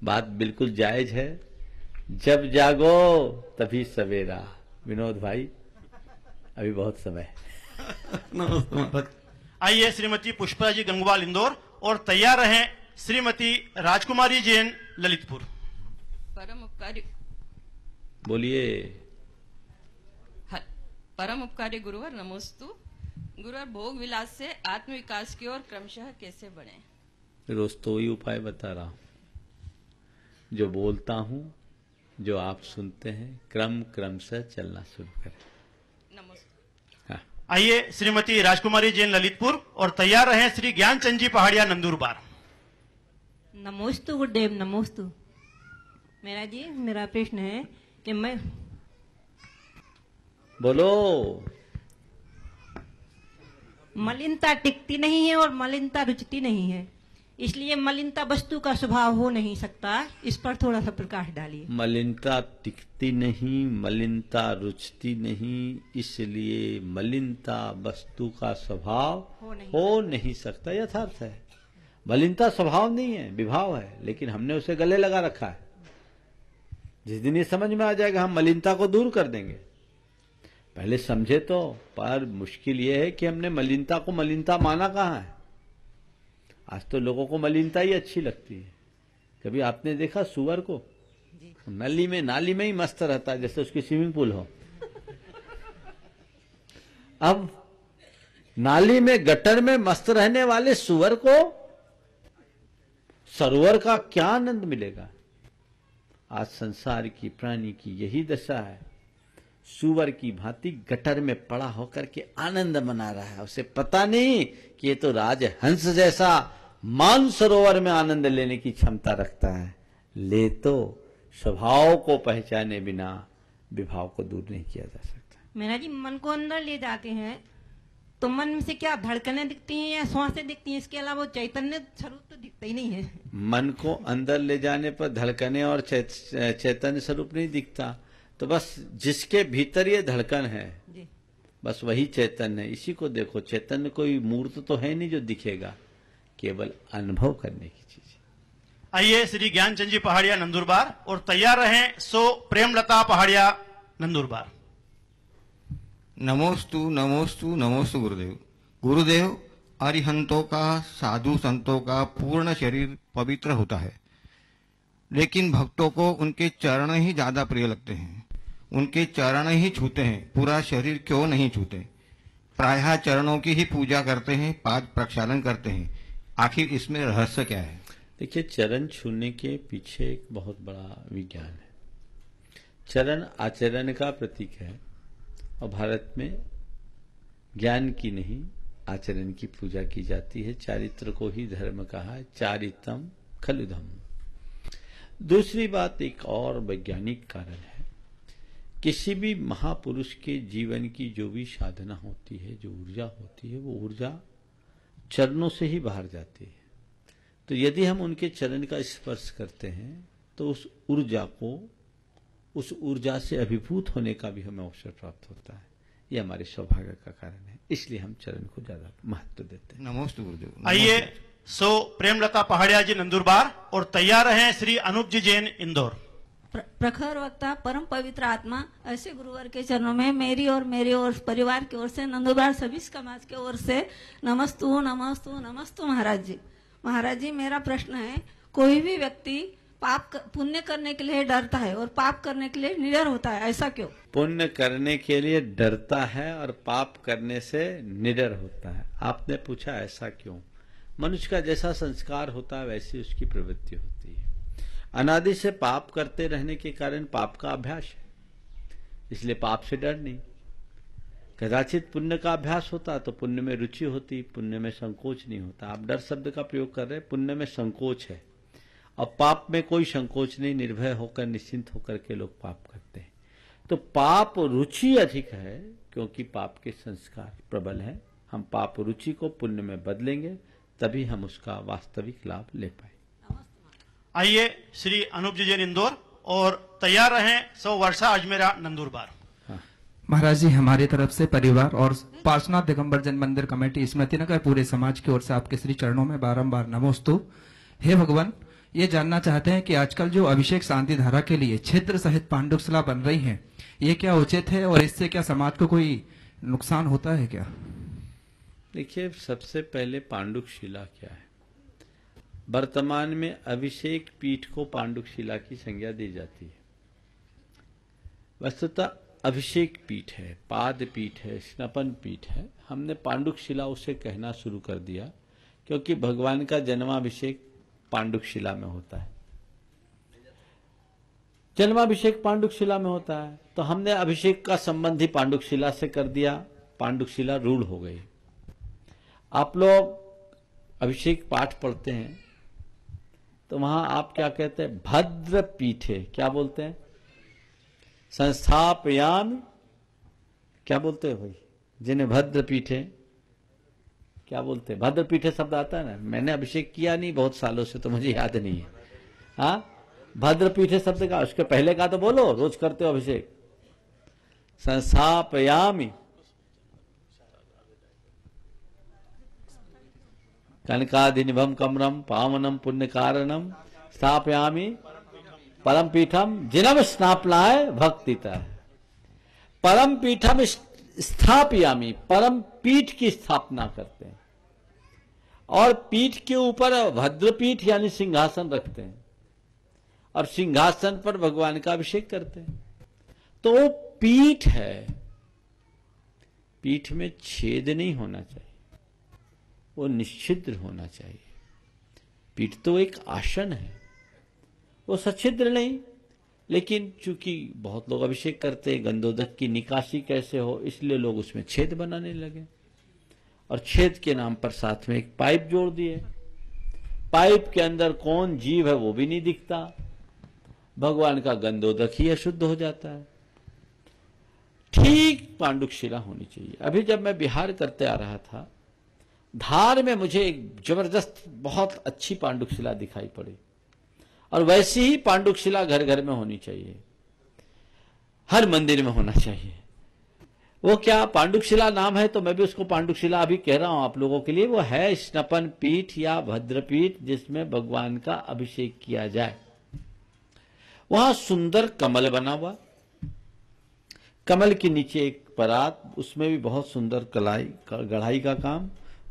बात बिल्कुल जायज है। जब जागो तभी सवेरा। विनोद भाई, अभी बहुत समय है। नमस्ते महाराज। आइए श्रीमती पुष्पा जी गंगवाल इंदौर और तैयार रहें श्रीमती राजकुमारी जैन ललितपुर। परम उपकारी बोलिए। परम उपकारी गुरुवर नमोस्तु। गुरुवर, भोग विलास से आत्मविकास की ओर क्रमशः कैसे बढ़े? रोज तो ही उपाय बता रहा हूं। जो बोलता हूं, जो आप सुनते हैं, क्रम से चलना शुरू करें। नमस्ते। हाँ। आइए श्रीमती राजकुमारी जैन ललितपुर और तैयार रहें श्री ज्ञानचंद जी पहाड़िया नंदुरबार। नमोस्तु गुरुदेव, नमोस्तु। मेरा प्रश्न है कि मैं बोलो। मलिनता टिकती नहीं है और मलिनता रुचती नहीं है, इसलिए मलिनता वस्तु का स्वभाव हो नहीं सकता। इस पर थोड़ा सा प्रकाश डालिए। मलिनता टिकती नहीं, मलिनता रुचती नहीं, इसलिए मलिनता वस्तु का स्वभाव हो नहीं सकता। यथार्थ है। मलिनता स्वभाव नहीं है, विभाव है, लेकिन हमने उसे गले लगा रखा है। जिस दिन ये समझ में आ जाएगा हम मलिनता को दूर कर देंगे। पहले समझे तो, पर मुश्किल ये है कि हमने मलिनता को मलिनता माना कहाँ है। आज तो लोगों को मलिनता ही अच्छी लगती है। कभी आपने देखा सुअर को? नाली में ही मस्त रहता है, जैसे उसकी स्विमिंग पूल हो। अब नाली में गटर में मस्त रहने वाले सुअर को सरोवर का क्या आनंद मिलेगा? आज संसार की प्राणी की यही दशा है। सुअर की भांति गटर में पड़ा होकर के आनंद मना रहा है। उसे पता नहीं कि ये तो राजहंस जैसा मान सरोवर में आनंद लेने की क्षमता रखता है। ले तो स्वभाव को पहचाने बिना विभाव को दूर नहीं किया जा सकता। मेरा जी मन को अंदर ले जाते हैं तो मन में से क्या धड़कनें दिखती हैं या श्वासें दिखती हैं, इसके अलावा चैतन्य स्वरूप तो दिखता ही नहीं है। मन को अंदर ले जाने पर धड़कने और चैतन्य स्वरूप नहीं दिखता, तो बस जिसके भीतर ये धड़कन है जी। बस वही चैतन्य है। इसी को देखो, चैतन्य कोई मूर्त तो है नहीं जो दिखेगा, केवल अनुभव करने की चीज। आइए श्री ज्ञानचंद जी पहाड़िया नंदुरबार और तैयार रहें सो प्रेमलता पहाड़िया नंदुरबार। नमोस्तु नमोस्तु नमोस्तु गुरुदेव। गुरुदेव, अरिहंतों का, साधु संतों का पूर्ण शरीर पवित्र होता है, लेकिन भक्तों को उनके चरण ही ज्यादा प्रिय लगते हैं। उनके चरण ही छूते हैं, पूरा शरीर क्यों नहीं छूते? प्रायः चरणों की ही पूजा करते हैं, पाद प्रक्षालन करते हैं। आखिर इसमें रहस्य क्या है? देखिए, चरण छूने के पीछे एक बहुत बड़ा विज्ञान है। चरण आचरण का प्रतीक है और भारत में ज्ञान की नहीं आचरण की पूजा की जाती है। चारित्र को ही धर्म कहा है, चारित्रम खलु धम्म। दूसरी बात, एक और वैज्ञानिक कारण है। किसी भी महापुरुष के जीवन की जो भी साधना होती है, जो ऊर्जा होती है, वो ऊर्जा चरणों से ही बाहर जाती है। तो यदि हम उनके चरण का स्पर्श करते हैं तो उस ऊर्जा से अभिभूत होने का भी हमें अवसर प्राप्त होता है। ये हमारे सौभाग्य का कारण है, इसलिए हम चरण को ज्यादा महत्व देते हैं। नमोस्तु गुरुदेव। आइए सो प्रेमलता पहाड़िया जी नंदुरबार और तैयार रहें श्री अनूप जी जैन इंदौर। प्रखर वक्ता परम पवित्र आत्मा ऐसे गुरुवर के चरणों में मेरी और परिवार की ओर से, नंदुरबार सभी समाज की ओर से नमस्तु नमस्तु नमस्तु महाराज जी। महाराज जी, मेरा प्रश्न है, कोई भी व्यक्ति पुण्य करने के लिए डरता है और पाप करने के लिए निडर होता है, ऐसा क्यों? पुण्य करने के लिए डरता है और पाप करने से निडर होता है। आपने पूछा ऐसा क्यों? मनुष्य का जैसा संस्कार होता है वैसी उसकी प्रवृत्ति होती है। अनादि से पाप करते रहने के कारण पाप का अभ्यास है, इसलिए पाप से डर नहीं। कदाचित पुण्य का अभ्यास होता तो पुण्य में रुचि होती, पुण्य में संकोच नहीं होता। आप डर शब्द का प्रयोग कर रहे हैं, पुण्य में संकोच है और पाप में कोई संकोच नहीं। निर्भय होकर, निश्चिंत होकर के लोग पाप करते हैं। तो पाप रुचि अधिक है क्योंकि पाप के संस्कार प्रबल है। हम पाप रुचि को पुण्य में बदलेंगे, तभी हम उसका वास्तविक लाभ ले पाए। आइए श्री अनूप जी जैन इंदौर और तैयार रहें सो वर्षा अजमेरा नंदुरबार। महाराज जी, हमारी तरफ से परिवार और पार्श्वनाथ दिगंबर जन मंदिर कमेटी स्मृतिनगर पूरे समाज की ओर से आपके श्री चरणों में बारंबार नमोस्तु। हे भगवान, ये जानना चाहते हैं कि आजकल जो अभिषेक शांति धारा के लिए छिद्र सहित पांडुशिला बन रही हैं, ये क्या उचित है और इससे क्या समाज को कोई नुकसान होता है क्या? देखिए, सबसे पहले पांडुशिला क्या है? वर्तमान में अभिषेक पीठ को पांडुशिला की संज्ञा दी जाती है। वस्तुतः अभिषेक पीठ है, पाद पीठ है, स्नपन पीठ है। हमने पांडुशिला उसे कहना शुरू कर दिया क्योंकि भगवान का जन्माभिषेक पांडुशिला में होता है। जन्माभिषेक पांडुशिला में होता है तो हमने अभिषेक का संबंध ही पांडुशिला से कर दिया, पांडुशिला रूढ़ हो गई। आप लोग अभिषेक पाठ पढ़ते हैं तो वहां आप क्या कहते हैं? भद्र पीठे। क्या बोलते हैं? संस्थापयामि। क्या बोलते हैं भाई? जिन्हें भद्र पीठे क्या बोलते हैं? भद्र पीठे शब्द आता है ना, मैंने अभिषेक किया नहीं बहुत सालों से तो मुझे याद नहीं है। हाँ, भद्र पीठे शब्द का उसके पहले का तो बोलो, रोज करते हो अभिषेक। संस्थापयामि कनकाधिनिभम कमरम पावनम पुण्य कारणम स्थापयामि परम पीठम जिनम स्नापलाय भक्तिता। परम पीठम स्थापयामि, परम पीठ की स्थापना करते हैं और पीठ के ऊपर भद्रपीठ यानी सिंहासन रखते हैं और सिंहासन पर भगवान का अभिषेक करते हैं। तो वो पीठ है, पीठ में छेद नहीं होना चाहिए, वो निश्चिद्र होना चाहिए। पीठ तो एक आसन है, वो सच्छिद्र नहीं, लेकिन चूंकि बहुत लोग अभिषेक करते हैं, गंधोदक की निकासी कैसे हो, इसलिए लोग उसमें छेद बनाने लगे और छेद के नाम पर साथ में एक पाइप जोड़ दिए। पाइप के अंदर कौन जीव है वो भी नहीं दिखता, भगवान का गंधोदक ही अशुद्ध हो जाता है। ठीक पांडुकशिला होनी चाहिए। अभी जब मैं बिहार करते आ रहा था, धार में मुझे एक जबरदस्त बहुत अच्छी पांडुकशिला दिखाई पड़ी, और वैसी ही पांडुकशिला घर घर में होनी चाहिए, हर मंदिर में होना चाहिए। वो क्या पांडुकशिला नाम है, तो मैं भी उसको पांडुकशिला अभी कह रहा हूं आप लोगों के लिए। वो है स्नपन पीठ या भद्रपीठ, जिसमें भगवान का अभिषेक किया जाए। वहां सुंदर कमल बना हुआ, कमल के नीचे एक परात, उसमें भी बहुत सुंदर गढ़ाई का काम,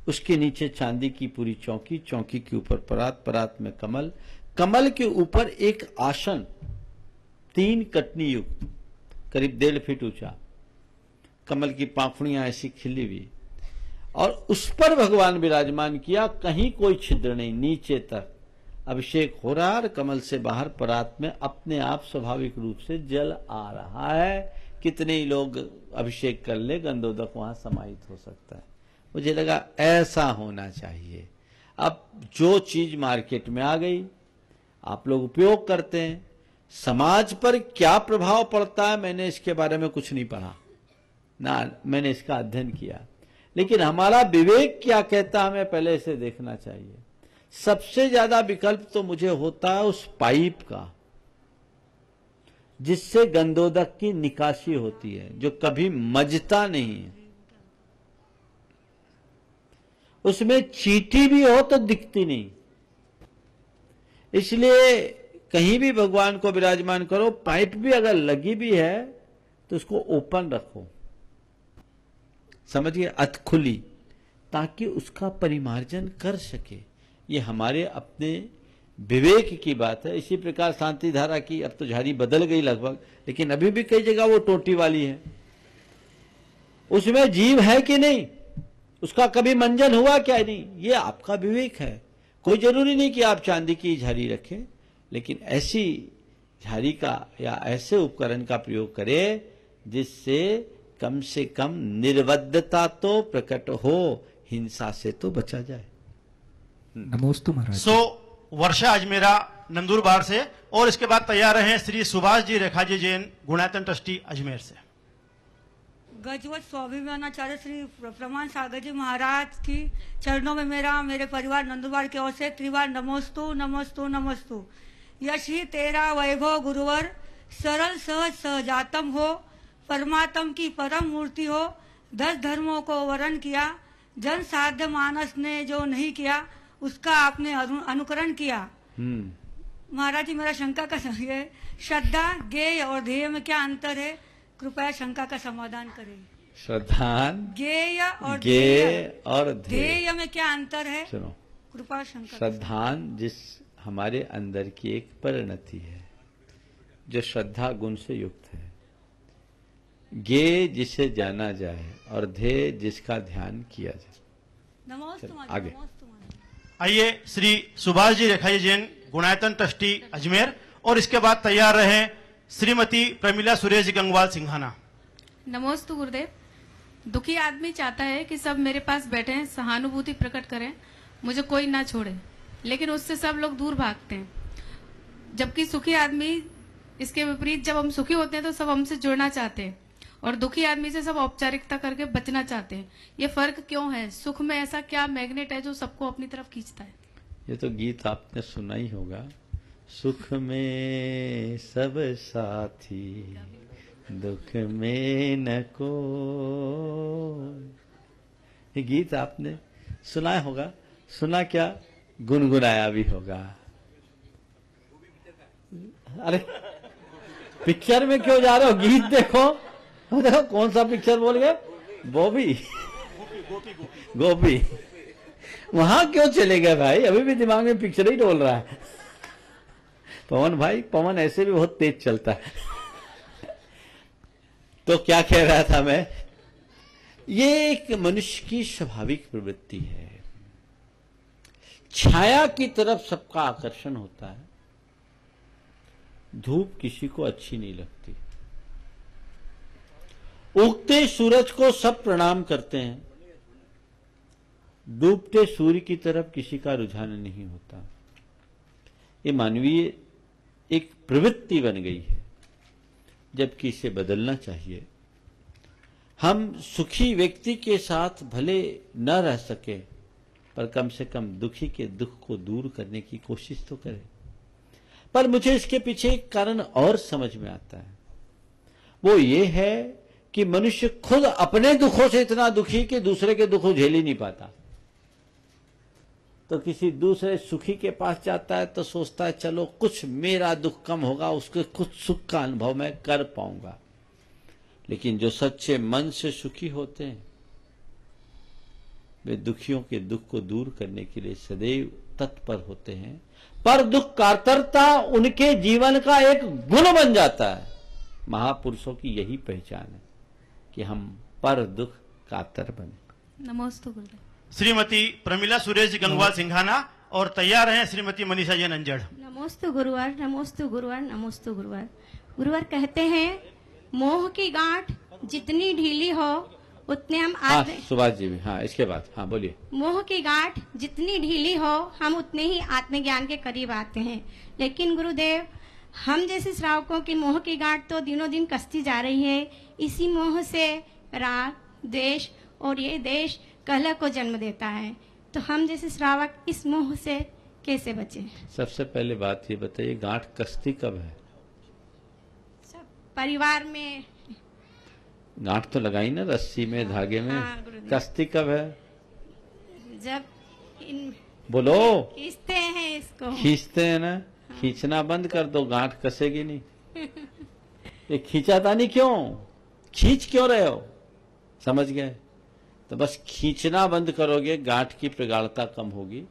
उसके नीचे चांदी की पूरी चौकी, चौकी के ऊपर परात, परात में कमल, कमल के ऊपर एक आसन 3 कटनी युक्त, करीब 1.5 फीट ऊंचा, कमल की पाखुड़ियां ऐसी खिली हुई, और उस पर भगवान विराजमान किया। कहीं कोई छिद्र नहीं, नीचे तक अभिषेक हो रहा है, कमल से बाहर परात में अपने आप स्वाभाविक रूप से जल आ रहा है। कितने ही लोग अभिषेक कर ले, गंधोदक वहां समाहित हो सकता है। मुझे लगा ऐसा होना चाहिए। अब जो चीज मार्केट में आ गई, आप लोग उपयोग करते हैं, समाज पर क्या प्रभाव पड़ता है, मैंने इसके बारे में कुछ नहीं पढ़ा ना, मैंने इसका अध्ययन किया, लेकिन हमारा विवेक क्या कहता है, हमें पहले इसे देखना चाहिए। सबसे ज्यादा विकल्प तो मुझे होता है उस पाइप का, जिससे गंधोदक की निकासी होती है, जो कभी मजता नहीं है। उसमें चींटी भी हो तो दिखती नहीं। इसलिए कहीं भी भगवान को विराजमान करो, पाइप भी अगर लगी भी है तो उसको ओपन रखो, समझिए, अधखुली, ताकि उसका परिमार्जन कर सके। ये हमारे अपने विवेक की बात है। इसी प्रकार शांति धारा की, अब तो झाड़ी बदल गई लगभग, लेकिन अभी भी कई जगह वो टोटी वाली है। उसमें जीव है कि नहीं, उसका कभी मंजन हुआ क्या नहीं, ये आपका विवेक है। कोई जरूरी नहीं कि आप चांदी की झाड़ी रखें, लेकिन ऐसी झाड़ी का या ऐसे उपकरण का प्रयोग करें जिससे कम से कम निर्वद्धता तो प्रकट हो, हिंसा से तो बचा जाए। नमोस्तु महाराज। सो वर्षा अजमेरा नंदुरबार से, और इसके बाद तैयार हैं श्री सुभाष जी रेखाजी जैन, गुणायतन ट्रस्टी अजमेर से। गजवत स्वाभिमानाचार्य श्री प्रमाण सागर जी महाराज की चरणों में मेरे परिवार नंदुरबार की ओर से त्रिवार नमोस्तु नमोस्तु नमोस्तु। यश ही तेरा वैभव गुरुवर, सरल सहज सहजातम हो, परमात्म की परम मूर्ति हो। 10 धर्मों को वर्ण किया, जन साध्य मानस ने जो नहीं किया उसका आपने अनुकरण किया। महाराज जी, मेरा शंका का है, श्रद्धा, गेय और ध्येय में क्या अंतर है? कृपया शंका का समाधान करें। श्रद्धान, गेय और ध्येय में क्या अंतर है? सुनो, कृपया शंका। श्रद्धान जिस हमारे अंदर की एक परिणति है, जो श्रद्धा गुण से युक्त है। गे जिसे जाना जाए और ध्येय जिसका ध्यान किया जाए। आगे आइए श्री सुभाष जी रेखाजी जैन, गुणायतन ट्रस्टी अजमेर, और इसके बाद तैयार रहे श्रीमती प्रमिला सुरेश गंगवाल सिंघाना। नमोस्तु गुरुदेव। दुखी आदमी चाहता है कि सब मेरे पास बैठे, सहानुभूति प्रकट करें, मुझे कोई ना छोड़े, लेकिन उससे सब लोग दूर भागते हैं। जबकि सुखी आदमी, इसके विपरीत, जब हम सुखी होते हैं तो सब हमसे जुड़ना चाहते हैं, और दुखी आदमी से सब औपचारिकता करके बचना चाहते हैं। ये फर्क क्यों है? सुख में ऐसा क्या मैग्नेट है जो सबको अपनी तरफ खींचता है? ये तो गीत आपने सुना ही होगा, सुख में सब साथी, दुख में न को। ये गीत आपने सुना होगा, सुना क्या, गुनगुनाया भी होगा। अरे पिक्चर में क्यों जा रहे हो? गीत देखो। देखो कौन सा पिक्चर बोल गए? बॉबी, गोपी। वहां क्यों चले गए भाई? अभी भी दिमाग में पिक्चर ही डोल रहा है। पवन भाई, पवन ऐसे भी बहुत तेज चलता है। तो क्या कह रहा था मैं? ये एक मनुष्य की स्वाभाविक प्रवृत्ति है। छाया की तरफ सबका आकर्षण होता है। धूप किसी को अच्छी नहीं लगती। उगते सूरज को सब प्रणाम करते हैं, डूबते सूर्य की तरफ किसी का रुझान नहीं होता। ये मानवीय एक प्रवृत्ति बन गई है, जबकि इसे बदलना चाहिए। हम सुखी व्यक्ति के साथ भले न रह सके, पर कम से कम दुखी के दुख को दूर करने की कोशिश तो करें। पर मुझे इसके पीछे एक कारण और समझ में आता है, वो ये है कि मनुष्य खुद अपने दुखों से इतना दुखी कि दूसरे के दुख झेल ही नहीं पाता। तो किसी दूसरे सुखी के पास जाता है तो सोचता है चलो कुछ मेरा दुख कम होगा, उसके कुछ सुख का अनुभव मैं कर पाऊंगा। लेकिन जो सच्चे मन से सुखी होते हैं वे दुखियों के दुख को दूर करने के लिए सदैव तत्पर होते हैं। पर दुख कातरता उनके जीवन का एक गुण बन जाता है। महापुरुषों की यही पहचान है कि हम पर दुख कातर बने। नमोस्तु गुरुदेव। श्रीमती प्रमिला सुरेश गंगवाल सिंघाना और तैयार हैं श्रीमती मनीषा जैन अंजड़। नमोस्तु गुरुवार, नमोस्तु गुरुवार, नमोस्तु गुरुवार। गुरुवार कहते हैं मोह की गांठ जितनी ढीली हो उतने हम सुभाष जी भी इसके बाद बोलिए। मोह की गांठ जितनी ढीली हो हम उतने ही आत्मज्ञान के करीब आते हैं। लेकिन गुरुदेव, हम जैसे श्रावकों की मोह की गांठ तो दिनों दिन कसती जा रही है। इसी मोह से राग, द्वेष और ये देश कलह को जन्म देता है। तो हम जैसे श्रावक इस मोह से कैसे बचें? सबसे पहले बात ये बताइए, गांठ कसती कब है? सब परिवार में गांठ तो लगाई ना रस्सी में, धागे में। कसती कब है? जब बोलो। खींचते हैं इसको। खींचते हैं ना। खींचना बंद कर दो, गांठ कसेगी नहीं। ये खींचाता नहीं क्यों? खींच क्यों रहे हो? समझ गए? तो बस खींचना बंद करोगे, गांठ की प्रगाढ़ता कम होगी।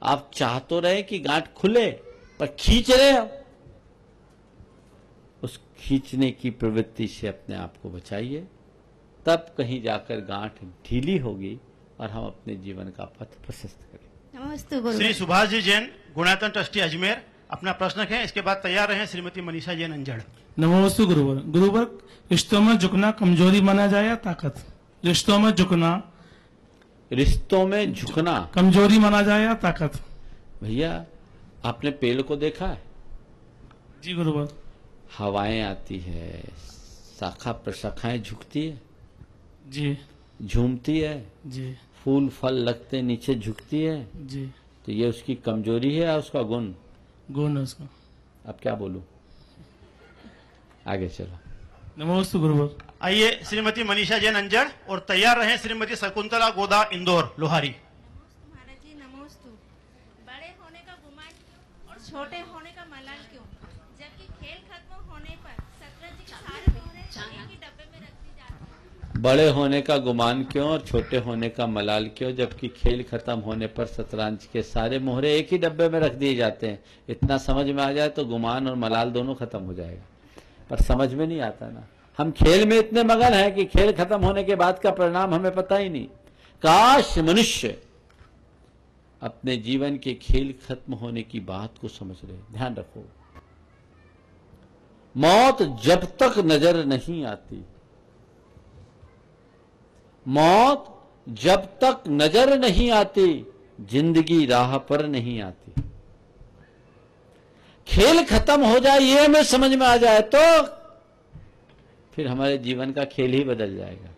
आप चाह तो रहे कि गांठ खुले, पर खींच रहे हो। उस खींचने की प्रवृत्ति से अपने आप को बचाइए, तब कहीं जाकर गांठ ढीली होगी और हम अपने जीवन का पथ प्रशस्त करें। नमस्ते। श्री सुभाष जी जैन, गुणायतन ट्रस्टी अजमेर, अपना प्रश्न है। इसके बाद तैयार रहे श्रीमती मनीषा जैन अंजड़। नमोस्तु गुरुवर। गुरुवर, रिश्तों में झुकना कमजोरी माना जाए या ताकत? रिश्तों में झुकना, रिश्तों में झुकना कमजोरी माना जाए या ताकत? भैया, आपने पेड़ को देखा है? जी गुरुवर। हवाएं आती है, शाखा प्रशाखाएं झुकती है जी, झूमती है जी, फूल फल लगते नीचे झुकती है जी। तो ये उसकी कमजोरी है या उसका गुण? गुण है उसका। अब क्या बोलूं, आगे चलो। नमोस्तु गुरुवर। आइए श्रीमती मनीषा जैन अंजड़ और तैयार रहे श्रीमती शकुंतला गोदा इंदौर लोहारी। महाराज जी नमोस्तु। बड़े होने का गुमान क्यों और छोटे होने का मलाल क्यों, जबकि खेल खत्म होने पर शतरंज के सारे मोहरे एक ही डब्बे में रख दी जाती है। बड़े होने का गुमान क्यों और छोटे होने का मलाल क्यों, जबकि खेल खत्म होने पर शतरंज के सारे मोहरे एक ही डब्बे में रख दिए जाते हैं। इतना समझ में आ जाए तो गुमान और मलाल दोनों खत्म हो जाएगा, पर समझ में नहीं आता ना। हम खेल में इतने मगन हैं कि खेल खत्म होने के बाद का परिणाम हमें पता ही नहीं। काश मनुष्य अपने जीवन के खेल खत्म होने की बात को समझ ले। ध्यान रखो, मौत जब तक नजर नहीं आती, मौत जब तक नजर नहीं आती, जिंदगी राह पर नहीं आती। खेल खत्म हो जाए ये हमें समझ में आ जाए तो फिर हमारे जीवन का खेल ही बदल जाएगा।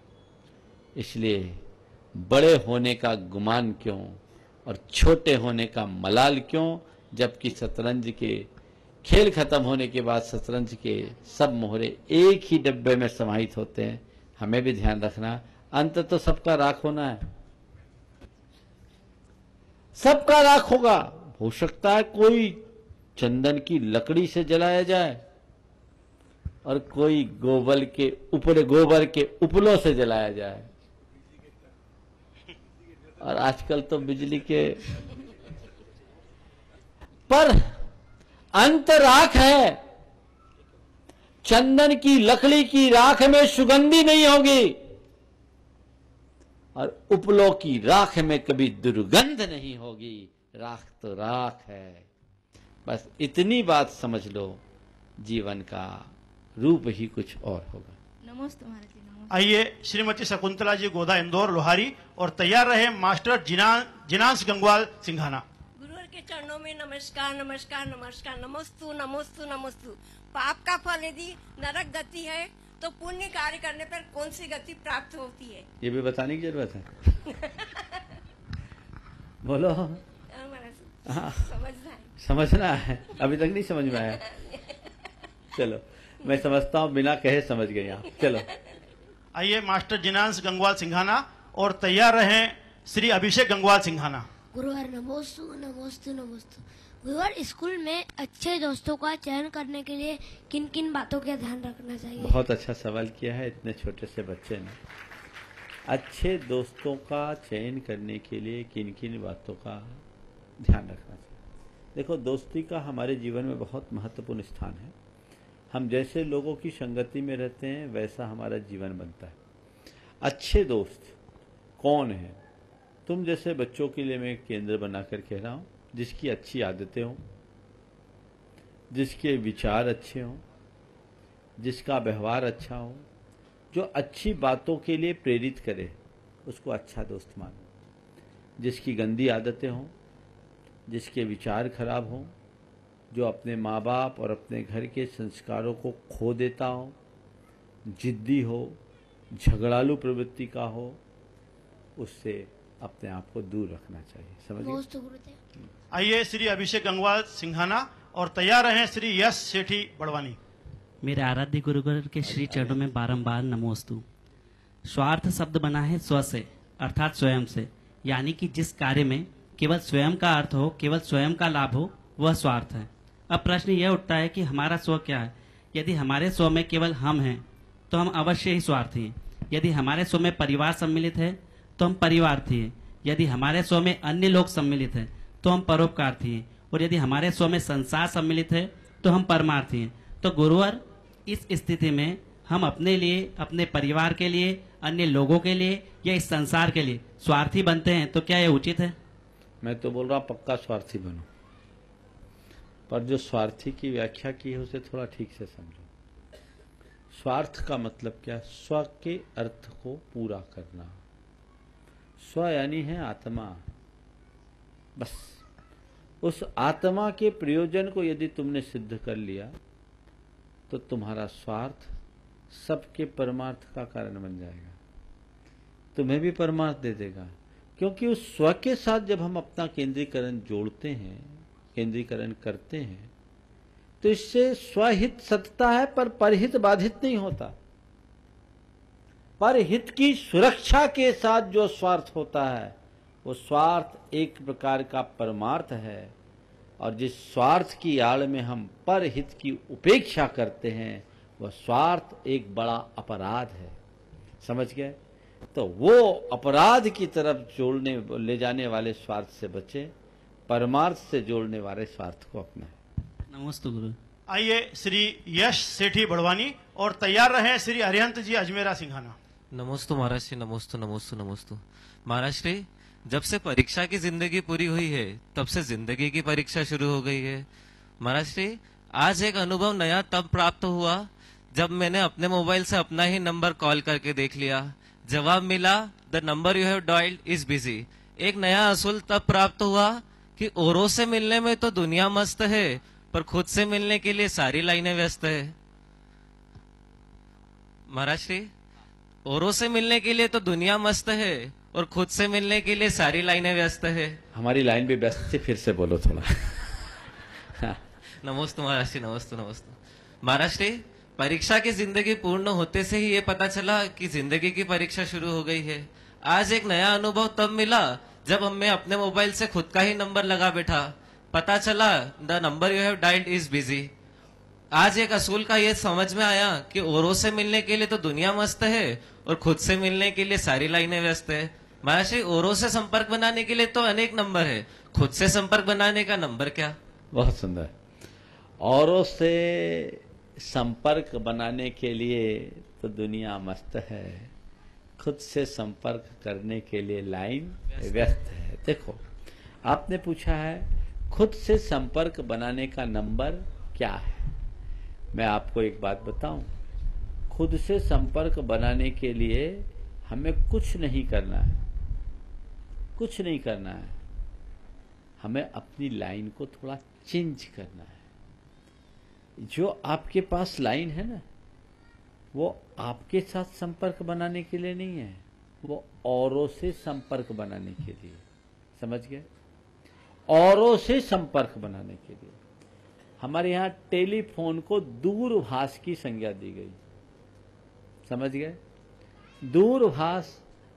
इसलिए बड़े होने का गुमान क्यों और छोटे होने का मलाल क्यों, जबकि शतरंज के खेल खत्म होने के बाद शतरंज के सब मोहरे एक ही डब्बे में समाहित होते हैं। हमें भी ध्यान रखना, अंत तो सबका राख होना है, सबका राख होगा। हो सकता है कोई चंदन की लकड़ी से जलाया जाए और कोई गोबर के उपलों से जलाया जाए, और आजकल तो बिजली के, पर अंत राख है। चंदन की लकड़ी की राख में सुगंधी नहीं होगी, और उपलों की राख में कभी दुर्गंध नहीं होगी, राख तो राख है। बस इतनी बात समझ लो, जीवन का रूप ही कुछ और होगा। नमस्ते महाराज जी, नमस्ते। आइए श्रीमती शकुंतला जी गोदा इंदौर लोहारी और तैयार रहे मास्टर जिनांश गंगवाल सिंघाना। गुरुवर के चरणों में नमस्कार नमस्कार नमस्कार। नमस्तु नमस्तु नमस्तु। पाप का फल यदि नरक गति है तो पुण्य कार्य करने पर कौन सी गति प्राप्त होती है? ये भी बताने की जरूरत है? बोलो। हाँ, समझना है, अभी तक नहीं समझ में आया। चलो मैं समझता हूँ, बिना कहे समझ गए आप। चलो आइए मास्टर जिनांश गंगवाल सिंघाना और तैयार रहे श्री अभिषेक गंगवाल सिंघाना। गुरुवार नमोस्तु नमोस्तु नमोस्तु। गुरुवार स्कूल में अच्छे दोस्तों का चयन करने के लिए किन किन बातों का ध्यान रखना चाहिए? बहुत अच्छा सवाल किया है इतने छोटे से बच्चे ने। अच्छे दोस्तों का चयन करने के लिए किन किन बातों का ध्यान रखना चाहिए? देखो, दोस्ती का हमारे जीवन में बहुत महत्वपूर्ण स्थान है। हम जैसे लोगों की संगति में रहते हैं वैसा हमारा जीवन बनता है। अच्छे दोस्त कौन है? तुम जैसे बच्चों के लिए मैं केंद्र बनाकर कह रहा हूँ, जिसकी अच्छी आदतें हों, जिसके विचार अच्छे हों, जिसका व्यवहार अच्छा हो, जो अच्छी बातों के लिए प्रेरित करे, उसको अच्छा दोस्त मानो। जिसकी गंदी आदतें हों, जिसके विचार खराब हों, जो अपने माँ बाप और अपने घर के संस्कारों को खो देता हो, जिद्दी हो, झगड़ालू प्रवृत्ति का हो, उससे अपने आप को दूर रखना चाहिए। समझिए। आइए श्री अभिषेक गंगवाल सिंघाना और तैयार हैं श्री यश सेठी बड़वानी। मेरे आराध्य गुरुवर के श्री चरणों में बारंबार नमोस्तु। स्वार्थ शब्द बना है स्व से, अर्थात स्वयं से, यानी कि जिस कार्य में केवल स्वयं का अर्थ हो, केवल स्वयं का लाभ हो, वह स्वार्थ है। अब प्रश्न यह उठता है कि हमारा स्व क्या है? यदि हमारे स्व में केवल हम हैं तो हम अवश्य ही स्वार्थी हैं। यदि हमारे स्व में परिवार सम्मिलित है तो हम परिवार्थी हैं। यदि हमारे स्व में अन्य लोग सम्मिलित हैं तो हम परोपकार्थी हैं। और यदि हमारे स्व में संसार सम्मिलित है तो हम परमार्थी हैं। तो गुरुवर, इस स्थिति में हम अपने लिए, अपने परिवार के लिए, अन्य लोगों के लिए या इस संसार के लिए स्वार्थी बनते हैं, तो क्या यह उचित है? मैं तो बोल रहा हूँ पक्का स्वार्थी बनो, पर जो स्वार्थी की व्याख्या की है उसे थोड़ा ठीक से समझो। स्वार्थ का मतलब क्या? स्व के अर्थ को पूरा करना। स्व यानी है आत्मा। बस उस आत्मा के प्रयोजन को यदि तुमने सिद्ध कर लिया तो तुम्हारा स्वार्थ सबके परमार्थ का कारण बन जाएगा, तुम्हें भी परमार्थ दे देगा। क्योंकि उस स्व के साथ जब हम अपना केंद्रीकरण जोड़ते हैं, केंद्रीकरण करते हैं, तो इससे स्वहित सतता है, पर परहित बाधित नहीं होता। परहित की सुरक्षा के साथ जो स्वार्थ होता है वो स्वार्थ एक प्रकार का परमार्थ है। और जिस स्वार्थ की आड़ में हम परहित की उपेक्षा करते हैं वह स्वार्थ एक बड़ा अपराध है। समझ गए? तो वो अपराध की तरफ जोड़ने ले जाने वाले स्वार्थ से बचे, परमार्थ से जोड़ने वाले स्वार्थ को अपनाएं। नमस्ते गुरु। आइए श्री यश सेठी बड़वानी और तैयार रहे श्री अरिहंत जी अजमेरा सिंघाना। नमोस्तु महाराज श्री, नमोस्तु नमोस्तु नमोस्तु। महाराज श्री, जब से परीक्षा की जिंदगी पूरी हुई है तब से जिंदगी की परीक्षा शुरू हो गई है। महाराज श्री, आज एक अनुभव नया तब प्राप्त हुआ जब मैंने अपने मोबाइल से अपना ही नंबर कॉल करके देख लिया। जवाब मिला, the number you have dialled is busy. एक नया असूल तब प्राप्त हुआ कि औरों से मिलने में तो दुनिया मस्त है, पर खुद से मिलने के लिए सारी लाइनें व्यस्त है। महाराज श्री, औरों से मिलने के लिए तो दुनिया मस्त है और खुद से मिलने के लिए सारी लाइनें व्यस्त है। हमारी लाइन भी व्यस्त थी, फिर से बोलो थोड़ा। नमस्ते महाराज श्री, नमस्ते नमस्ते। महाराज श्री, परीक्षा की जिंदगी पूर्ण होते से ही ये पता चला कि जिंदगी की परीक्षा शुरू हो गई है। आज एक नया अनुभव तब मिला जब मैं अपने मोबाइल से खुद का ही नंबर लगा बैठा। पता चला the number you have dialled is busy. आज एक असूल का ये समझ में आया कि औरों से मिलने के लिए तो दुनिया मस्त है और खुद से मिलने के लिए सारी लाइनें व्यस्त है। महाराज श्री, औरों से संपर्क बनाने के लिए तो अनेक नंबर है, खुद से संपर्क बनाने का नंबर क्या? बहुत सुंदर। औरों से संपर्क बनाने के लिए तो दुनिया मस्त है, खुद से संपर्क करने के लिए लाइन व्यस्त है। देखो, आपने पूछा है खुद से संपर्क बनाने का नंबर क्या है। मैं आपको एक बात बताऊं, खुद से संपर्क बनाने के लिए हमें कुछ नहीं करना है, कुछ नहीं करना है। हमें अपनी लाइन को थोड़ा चेंज करना है। जो आपके पास लाइन है ना, वो आपके साथ संपर्क बनाने के लिए नहीं है, वो औरों से संपर्क बनाने के लिए। समझ गए? औरों से संपर्क बनाने के लिए। हमारे यहाँ टेलीफोन को दूरभाष की संज्ञा दी गई। समझ गए? दूरभाष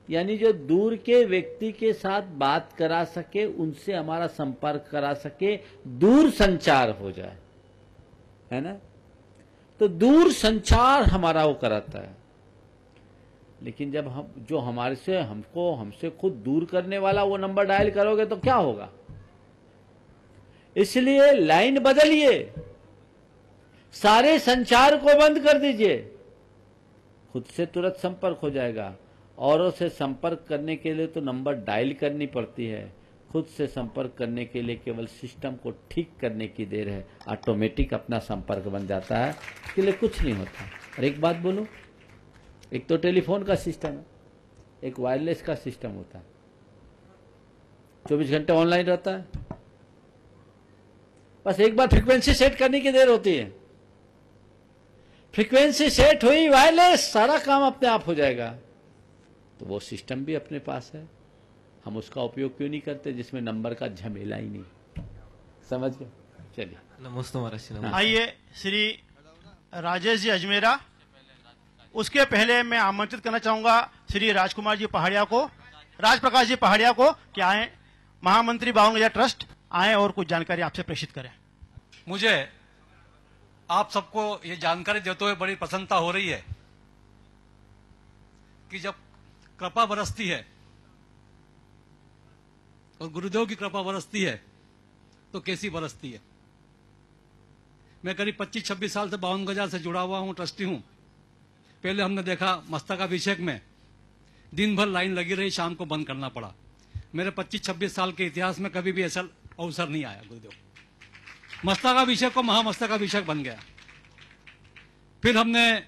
यानी जो दूर के व्यक्ति के साथ बात करा सके, उनसे हमारा संपर्क करा सके, दूर संचार हो जाए, है ना। तो दूर संचार हमारा वो कराता है। लेकिन जब हम जो हमसे खुद दूर करने वाला वो नंबर डायल करोगे तो क्या होगा। इसलिए लाइन बदलिए, सारे संचार को बंद कर दीजिए, खुद से तुरंत संपर्क हो जाएगा। औरों से संपर्क करने के लिए तो नंबर डायल करनी पड़ती है, खुद से संपर्क करने के लिए केवल सिस्टम को ठीक करने की देर है, ऑटोमेटिक अपना संपर्क बन जाता है। इसके लिए कुछ नहीं होता। और एक बात बोलूं, एक तो टेलीफोन का सिस्टम है, एक वायरलेस का सिस्टम होता है, 24 घंटे ऑनलाइन रहता है। बस एक बार फ्रीक्वेंसी सेट करने की देर होती है, फ्रीक्वेंसी सेट हुई वायरलेस, सारा काम अपने आप हो जाएगा। तो वो सिस्टम भी अपने पास है, हम उसका उपयोग क्यों नहीं करते जिसमें नंबर का झमेला ही नहीं। समझ गए? चलिए, नमस्ते महाराज जी। आइए श्री राजेश जी अजमेरा। उसके पहले मैं आमंत्रित करना चाहूंगा श्री राजकुमार जी पहाड़िया को, राजप्रकाश जी पहाड़िया को कि आए, महामंत्री बावनगजा ट्रस्ट आए और कुछ जानकारी आपसे प्रेषित करें। मुझे आप सबको ये जानकारी देते हुए बड़ी प्रसन्नता हो रही है कि जब कृपा बरसती है और गुरुदेव की कृपा बरसती है तो कैसी बरसती है। मैं करीब 25-26 साल से बावनगजा से जुड़ा हुआ हूं, ट्रस्टी हूं। पहले हमने देखा मस्तकाभिषेक में दिन भर लाइन लगी रही, शाम को बंद करना पड़ा। मेरे 25-26 साल के इतिहास में कभी भी ऐसा अवसर नहीं आया। गुरुदेव मस्तकाभिषेक को महामस्तकाभिषेक बन गया। फिर हमने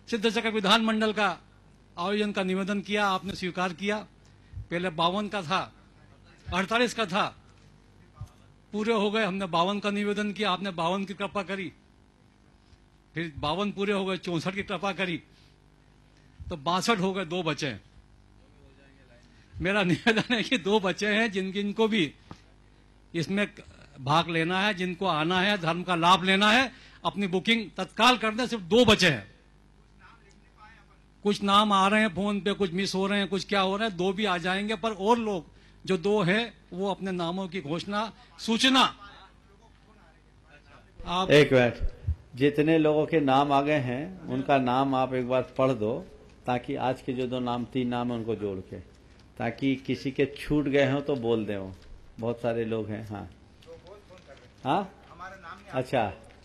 सिद्ध चक्र विधानमंडल का आयोजन का निवेदन किया, आपने स्वीकार किया। पहले 52 का था, 48 का था, पूरे हो गए, हमने 52 का निवेदन किया, आपने 52 की कृपा करी। फिर 52 पूरे हो गए, 64 की कृपा करी, तो 62 हो गए, 2 बचे। मेरा निवेदन है कि 2 बचे हैं, जिनको भी इसमें भाग लेना है, जिनको आना है, धर्म का लाभ लेना है, अपनी बुकिंग तत्काल कर दें। सिर्फ 2 बचे हैं। कुछ नाम आ रहे हैं फोन पे, कुछ मिस हो रहे हैं, कुछ क्या हो रहा है, 2 भी आ जाएंगे। पर और लोग जो 2 हैं वो अपने नामों की घोषणा, सूचना आप एक मिनट, जितने लोगों के नाम आ गए हैं उनका नाम आप एक बार पढ़ दो, ताकि आज के जो 3 नाम है उनको जोड़ के, ताकि किसी के छूट गए हों तो बोल दें। वो बहुत सारे लोग हैं। हाँ हाँ, अच्छा,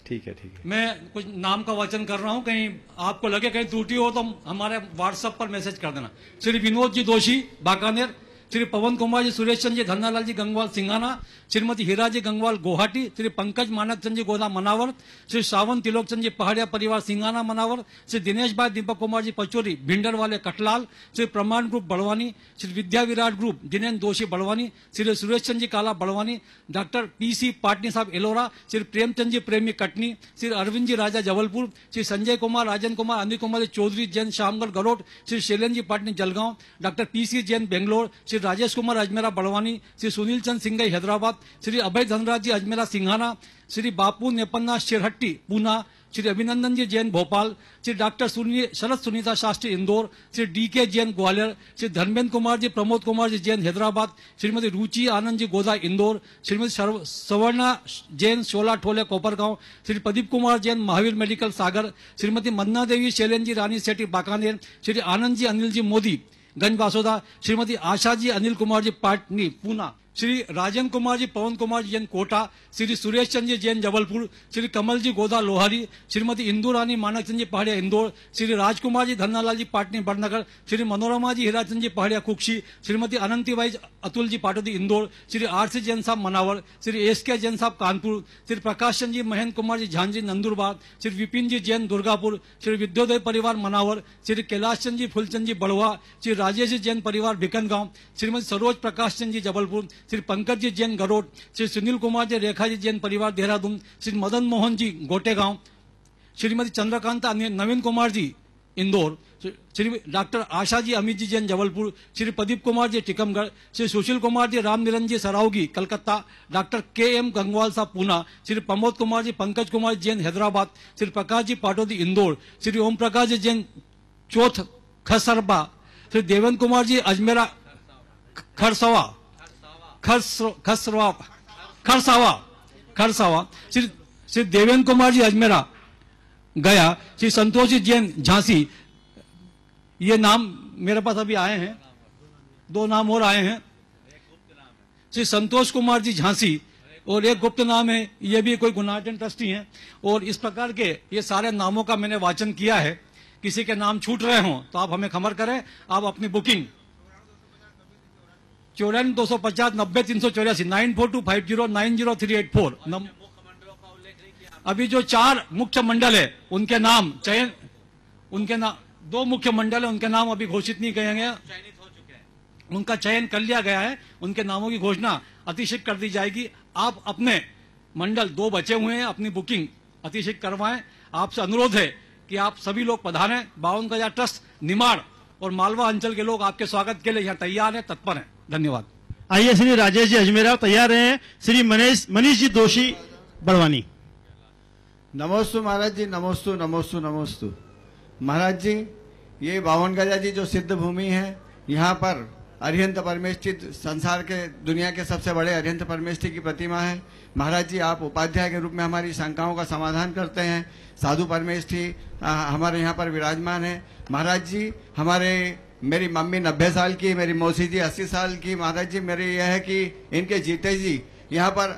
ठीक है, ठीक है। मैं कुछ नाम का वचन कर रहा हूं, कहीं आपको लगे कहीं त्रुटि हो तो हमारे व्हाट्सएप पर मैसेज कर देना। श्री विनोद जी दोषी बाकानेर, श्री पवन कुमार जी, सुरेश चंद जी, धन्नालाल जी गंगवाल सिंघाना, श्रीमती हीरा जी गंगवाल गुवाहाटी, श्री पंकज मानक चंद जी गोदा मनावर, श्री सावन तिलोक चंद जी पहाड़िया परिवार सिंघाना मनावर, श्री दिनेश भाई दीपक कुमार जी पचोरी भिंडर वाले कटलाल, श्री प्रमाण ग्रुप बड़वानी, श्री विद्या विराट ग्रुप जिनेन्द्र दोषी बड़वानी, श्री सुरेश चंद जी काला बड़वानी, डॉक्टर PC पाटनी साहब एलोरा, श्री प्रेमचंद जी प्रेमी कटनी, श्री अरविंद जी राजा जबलपुर, श्री संजय कुमार, राजन कुमार, अनिल कुमार चौधरी जैन शामगढ़ गलोट, श्री शैलेंद्र जी पाटनी जलगांव, डॉक्टर PC जैन बेंगलोर, श्री राजेश कुमार अजमेरा बड़वानी, श्री सुनील चंद सिंगई हैदराबाद, श्री अभय धनराज जी अजमेरा सिंघाना, श्री बापू नेपन्ना शिरहट्टी पूना, श्री अभिनंदन जी जैन भोपाल, श्री डॉक्टर शरद सुनीता शास्त्री इंदौर, श्री DK जैन ग्वालियर, श्री धर्मेंद्र कुमार जी प्रमोद कुमार जी जैन हैदराबाद, श्रीमती रुचि आनंद जी गोदा इंदौर, श्रीमती सवर्णा जैन शोला ठोले कोपरगांव, श्री प्रदीप कुमार जैन महावीर मेडिकल सागर, श्रीमती मन्ना देवी शैलेंद्र जी रानी सेठी बाकानेर, श्री आनंद जी अनिल जी मोदी गंज बासोदा, श्रीमती आशा जी अनिल कुमार जी पाटनी पूना, श्री राजेंद्र कुमार जी, पवन कुमार जी जैन कोटा, श्री सुरेश चंद्र जी जैन जबलपुर, श्री कमल जी गोदा लोहारी, श्रीमती इंदू रानी मानकचंद जी पहाड़िया इंदौर, श्री राजकुमार जी धन्नालाल जी पाटनी बड़नगर, श्री मनोरमा जी हीराचंद जी पहाड़िया कुक्षी, श्रीमती अनंतीबाई अतुल जी पाटोदी इंदौर, श्री आरसी जैन साहब मनावर, श्री एसके जैन साहब कानपुर, श्री प्रकाश चंद जी महेंद्र कुमार जी झांझी नंदुरबार, श्री विपिन जी जैन दुर्गापुर, श्री विद्योदय परिवार मनावर, श्री कैलाश चंद जी फुलचंद जी बड़वा, श्री राजेश जी जैन परिवार भिकनगांव, श्रीमती सरोज प्रकाश चंद जी जबलपुर, श्री पंकज जी जैन गरोड, श्री सुनील कुमार जी रेखा जी जैन परिवार देहरादून, श्री मदन मोहन जी गोटेगांव, श्रीमती चंद्रकांता नवीन कुमार जी इंदौर, श्री डॉक्टर आशा जी अमित जी जैन जबलपुर, श्री प्रदीप कुमार जी टिकमगढ़, श्री सुशील कुमार जी राम निरंजन जी सरावगी कलकत्ता, डॉक्टर KM गंगवाल साहब पूना, श्री प्रमोद कुमार जी पंकज कुमार जैन हैदराबाद, श्री प्रकाश जी पाटोदी इंदौर, श्री ओम प्रकाश जी जैन चौथ खसरबा, श्री देवेंद्र कुमार जी अजमेरा खरसावा, श्री देवेंद्र कुमार जी अजमेरा गया, श्री संतोष जी जैन झांसी। ये नाम मेरे पास अभी आए हैं, 2 नाम और आए हैं, श्री संतोष कुमार जी झांसी और एक गुप्त नाम है, ये भी कोई गुनाहगार ट्रस्टी हैं। और इस प्रकार के ये सारे नामों का मैंने वाचन किया है। किसी के नाम छूट रहे हों तो आप हमें खबर करें। आप अपनी बुकिंग 94 250 90 384 9425090384 अभी जो 4 मुख्य मंडल है उनके नाम चयन, उनके नाम 2 मुख्य मंडल है, उनके नाम अभी घोषित नहीं किए गए, उनका चयन कर लिया गया है। उनके नामों की घोषणा अतिशीघ्र कर दी जाएगी। आप अपने मंडल 2 बचे हुए हैं, अपनी बुकिंग अतिशीघ्र करवाएं। आपसे अनुरोध है कि आप सभी लोग पधारें। 52,000 ट्रस्ट निमाड़ और मालवा अंचल के लोग आपके स्वागत के लिए यहाँ तैयार हैं, तत्पर हैं। धन्यवाद। आइए श्री राजेश जी अजमेरा तैयार हैं। श्री मनीष जी दोषी बड़वानी। नमोस्तु महाराज जी, नमोस्तु नमोस्तु नमोस्तु। महाराज जी, ये 52 गजा जी जो सिद्ध भूमि है, यहाँ पर अरिहंत परमेष्ठी संसार के दुनिया के सबसे बड़े अरिहंत परमेष्ठी की प्रतिमा है। महाराज जी, आप उपाध्याय के रूप में हमारी शंकाओं का समाधान करते हैं। साधु परमेष्ठी हमारे यहाँ पर विराजमान है। महाराज जी, मेरी मम्मी 90 साल की, मेरी मौसी जी 80 साल की। महाराज जी, मेरी यह है कि इनके जीते जी यहाँ पर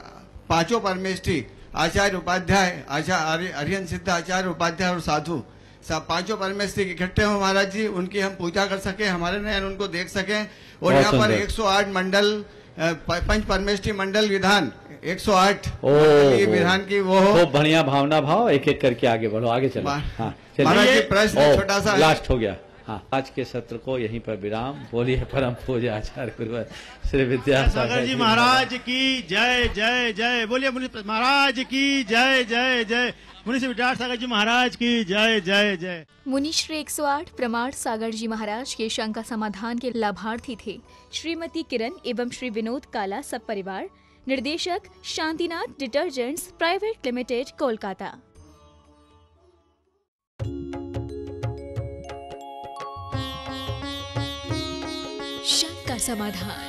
5 परमेष्ठी आचार्य उपाध्याय, अरिहंत सिद्ध आचार्य उपाध्याय और साधु सब 5 परमेष्ठी इकट्ठे हो महाराज जी, उनकी हम पूजा कर सके, हमारे नयन उनको देख सकें। और यहाँ पर 108 मंडल पंच परमेष्ठी मंडल विधान 108 विधान की वो हो। तो बढ़िया भावना भाव, एक एक करके आगे बढ़ो, आगे चलो। हाँ, महाराज जी, प्रश्न छोटा सा लास्ट हो गया। हाँ, आज के सत्र को यहीं पर विराम। बोलिए परम पूज्य आचार्य गुरुवर श्री विद्यासागर जी महाराज की जय जय जय। बोलिए मुनि महाराज की जय जय जय। मुनि श्री विद्यासागर जी महाराज की जय जय जय। मुनि श्री 108 प्रमाण सागर जी महाराज के शंका समाधान के लाभार्थी थे श्रीमती किरण एवं श्री विनोद काला सब परिवार। निर्देशक Shantinath detergents private limited, Kolkata. शंका समाधान।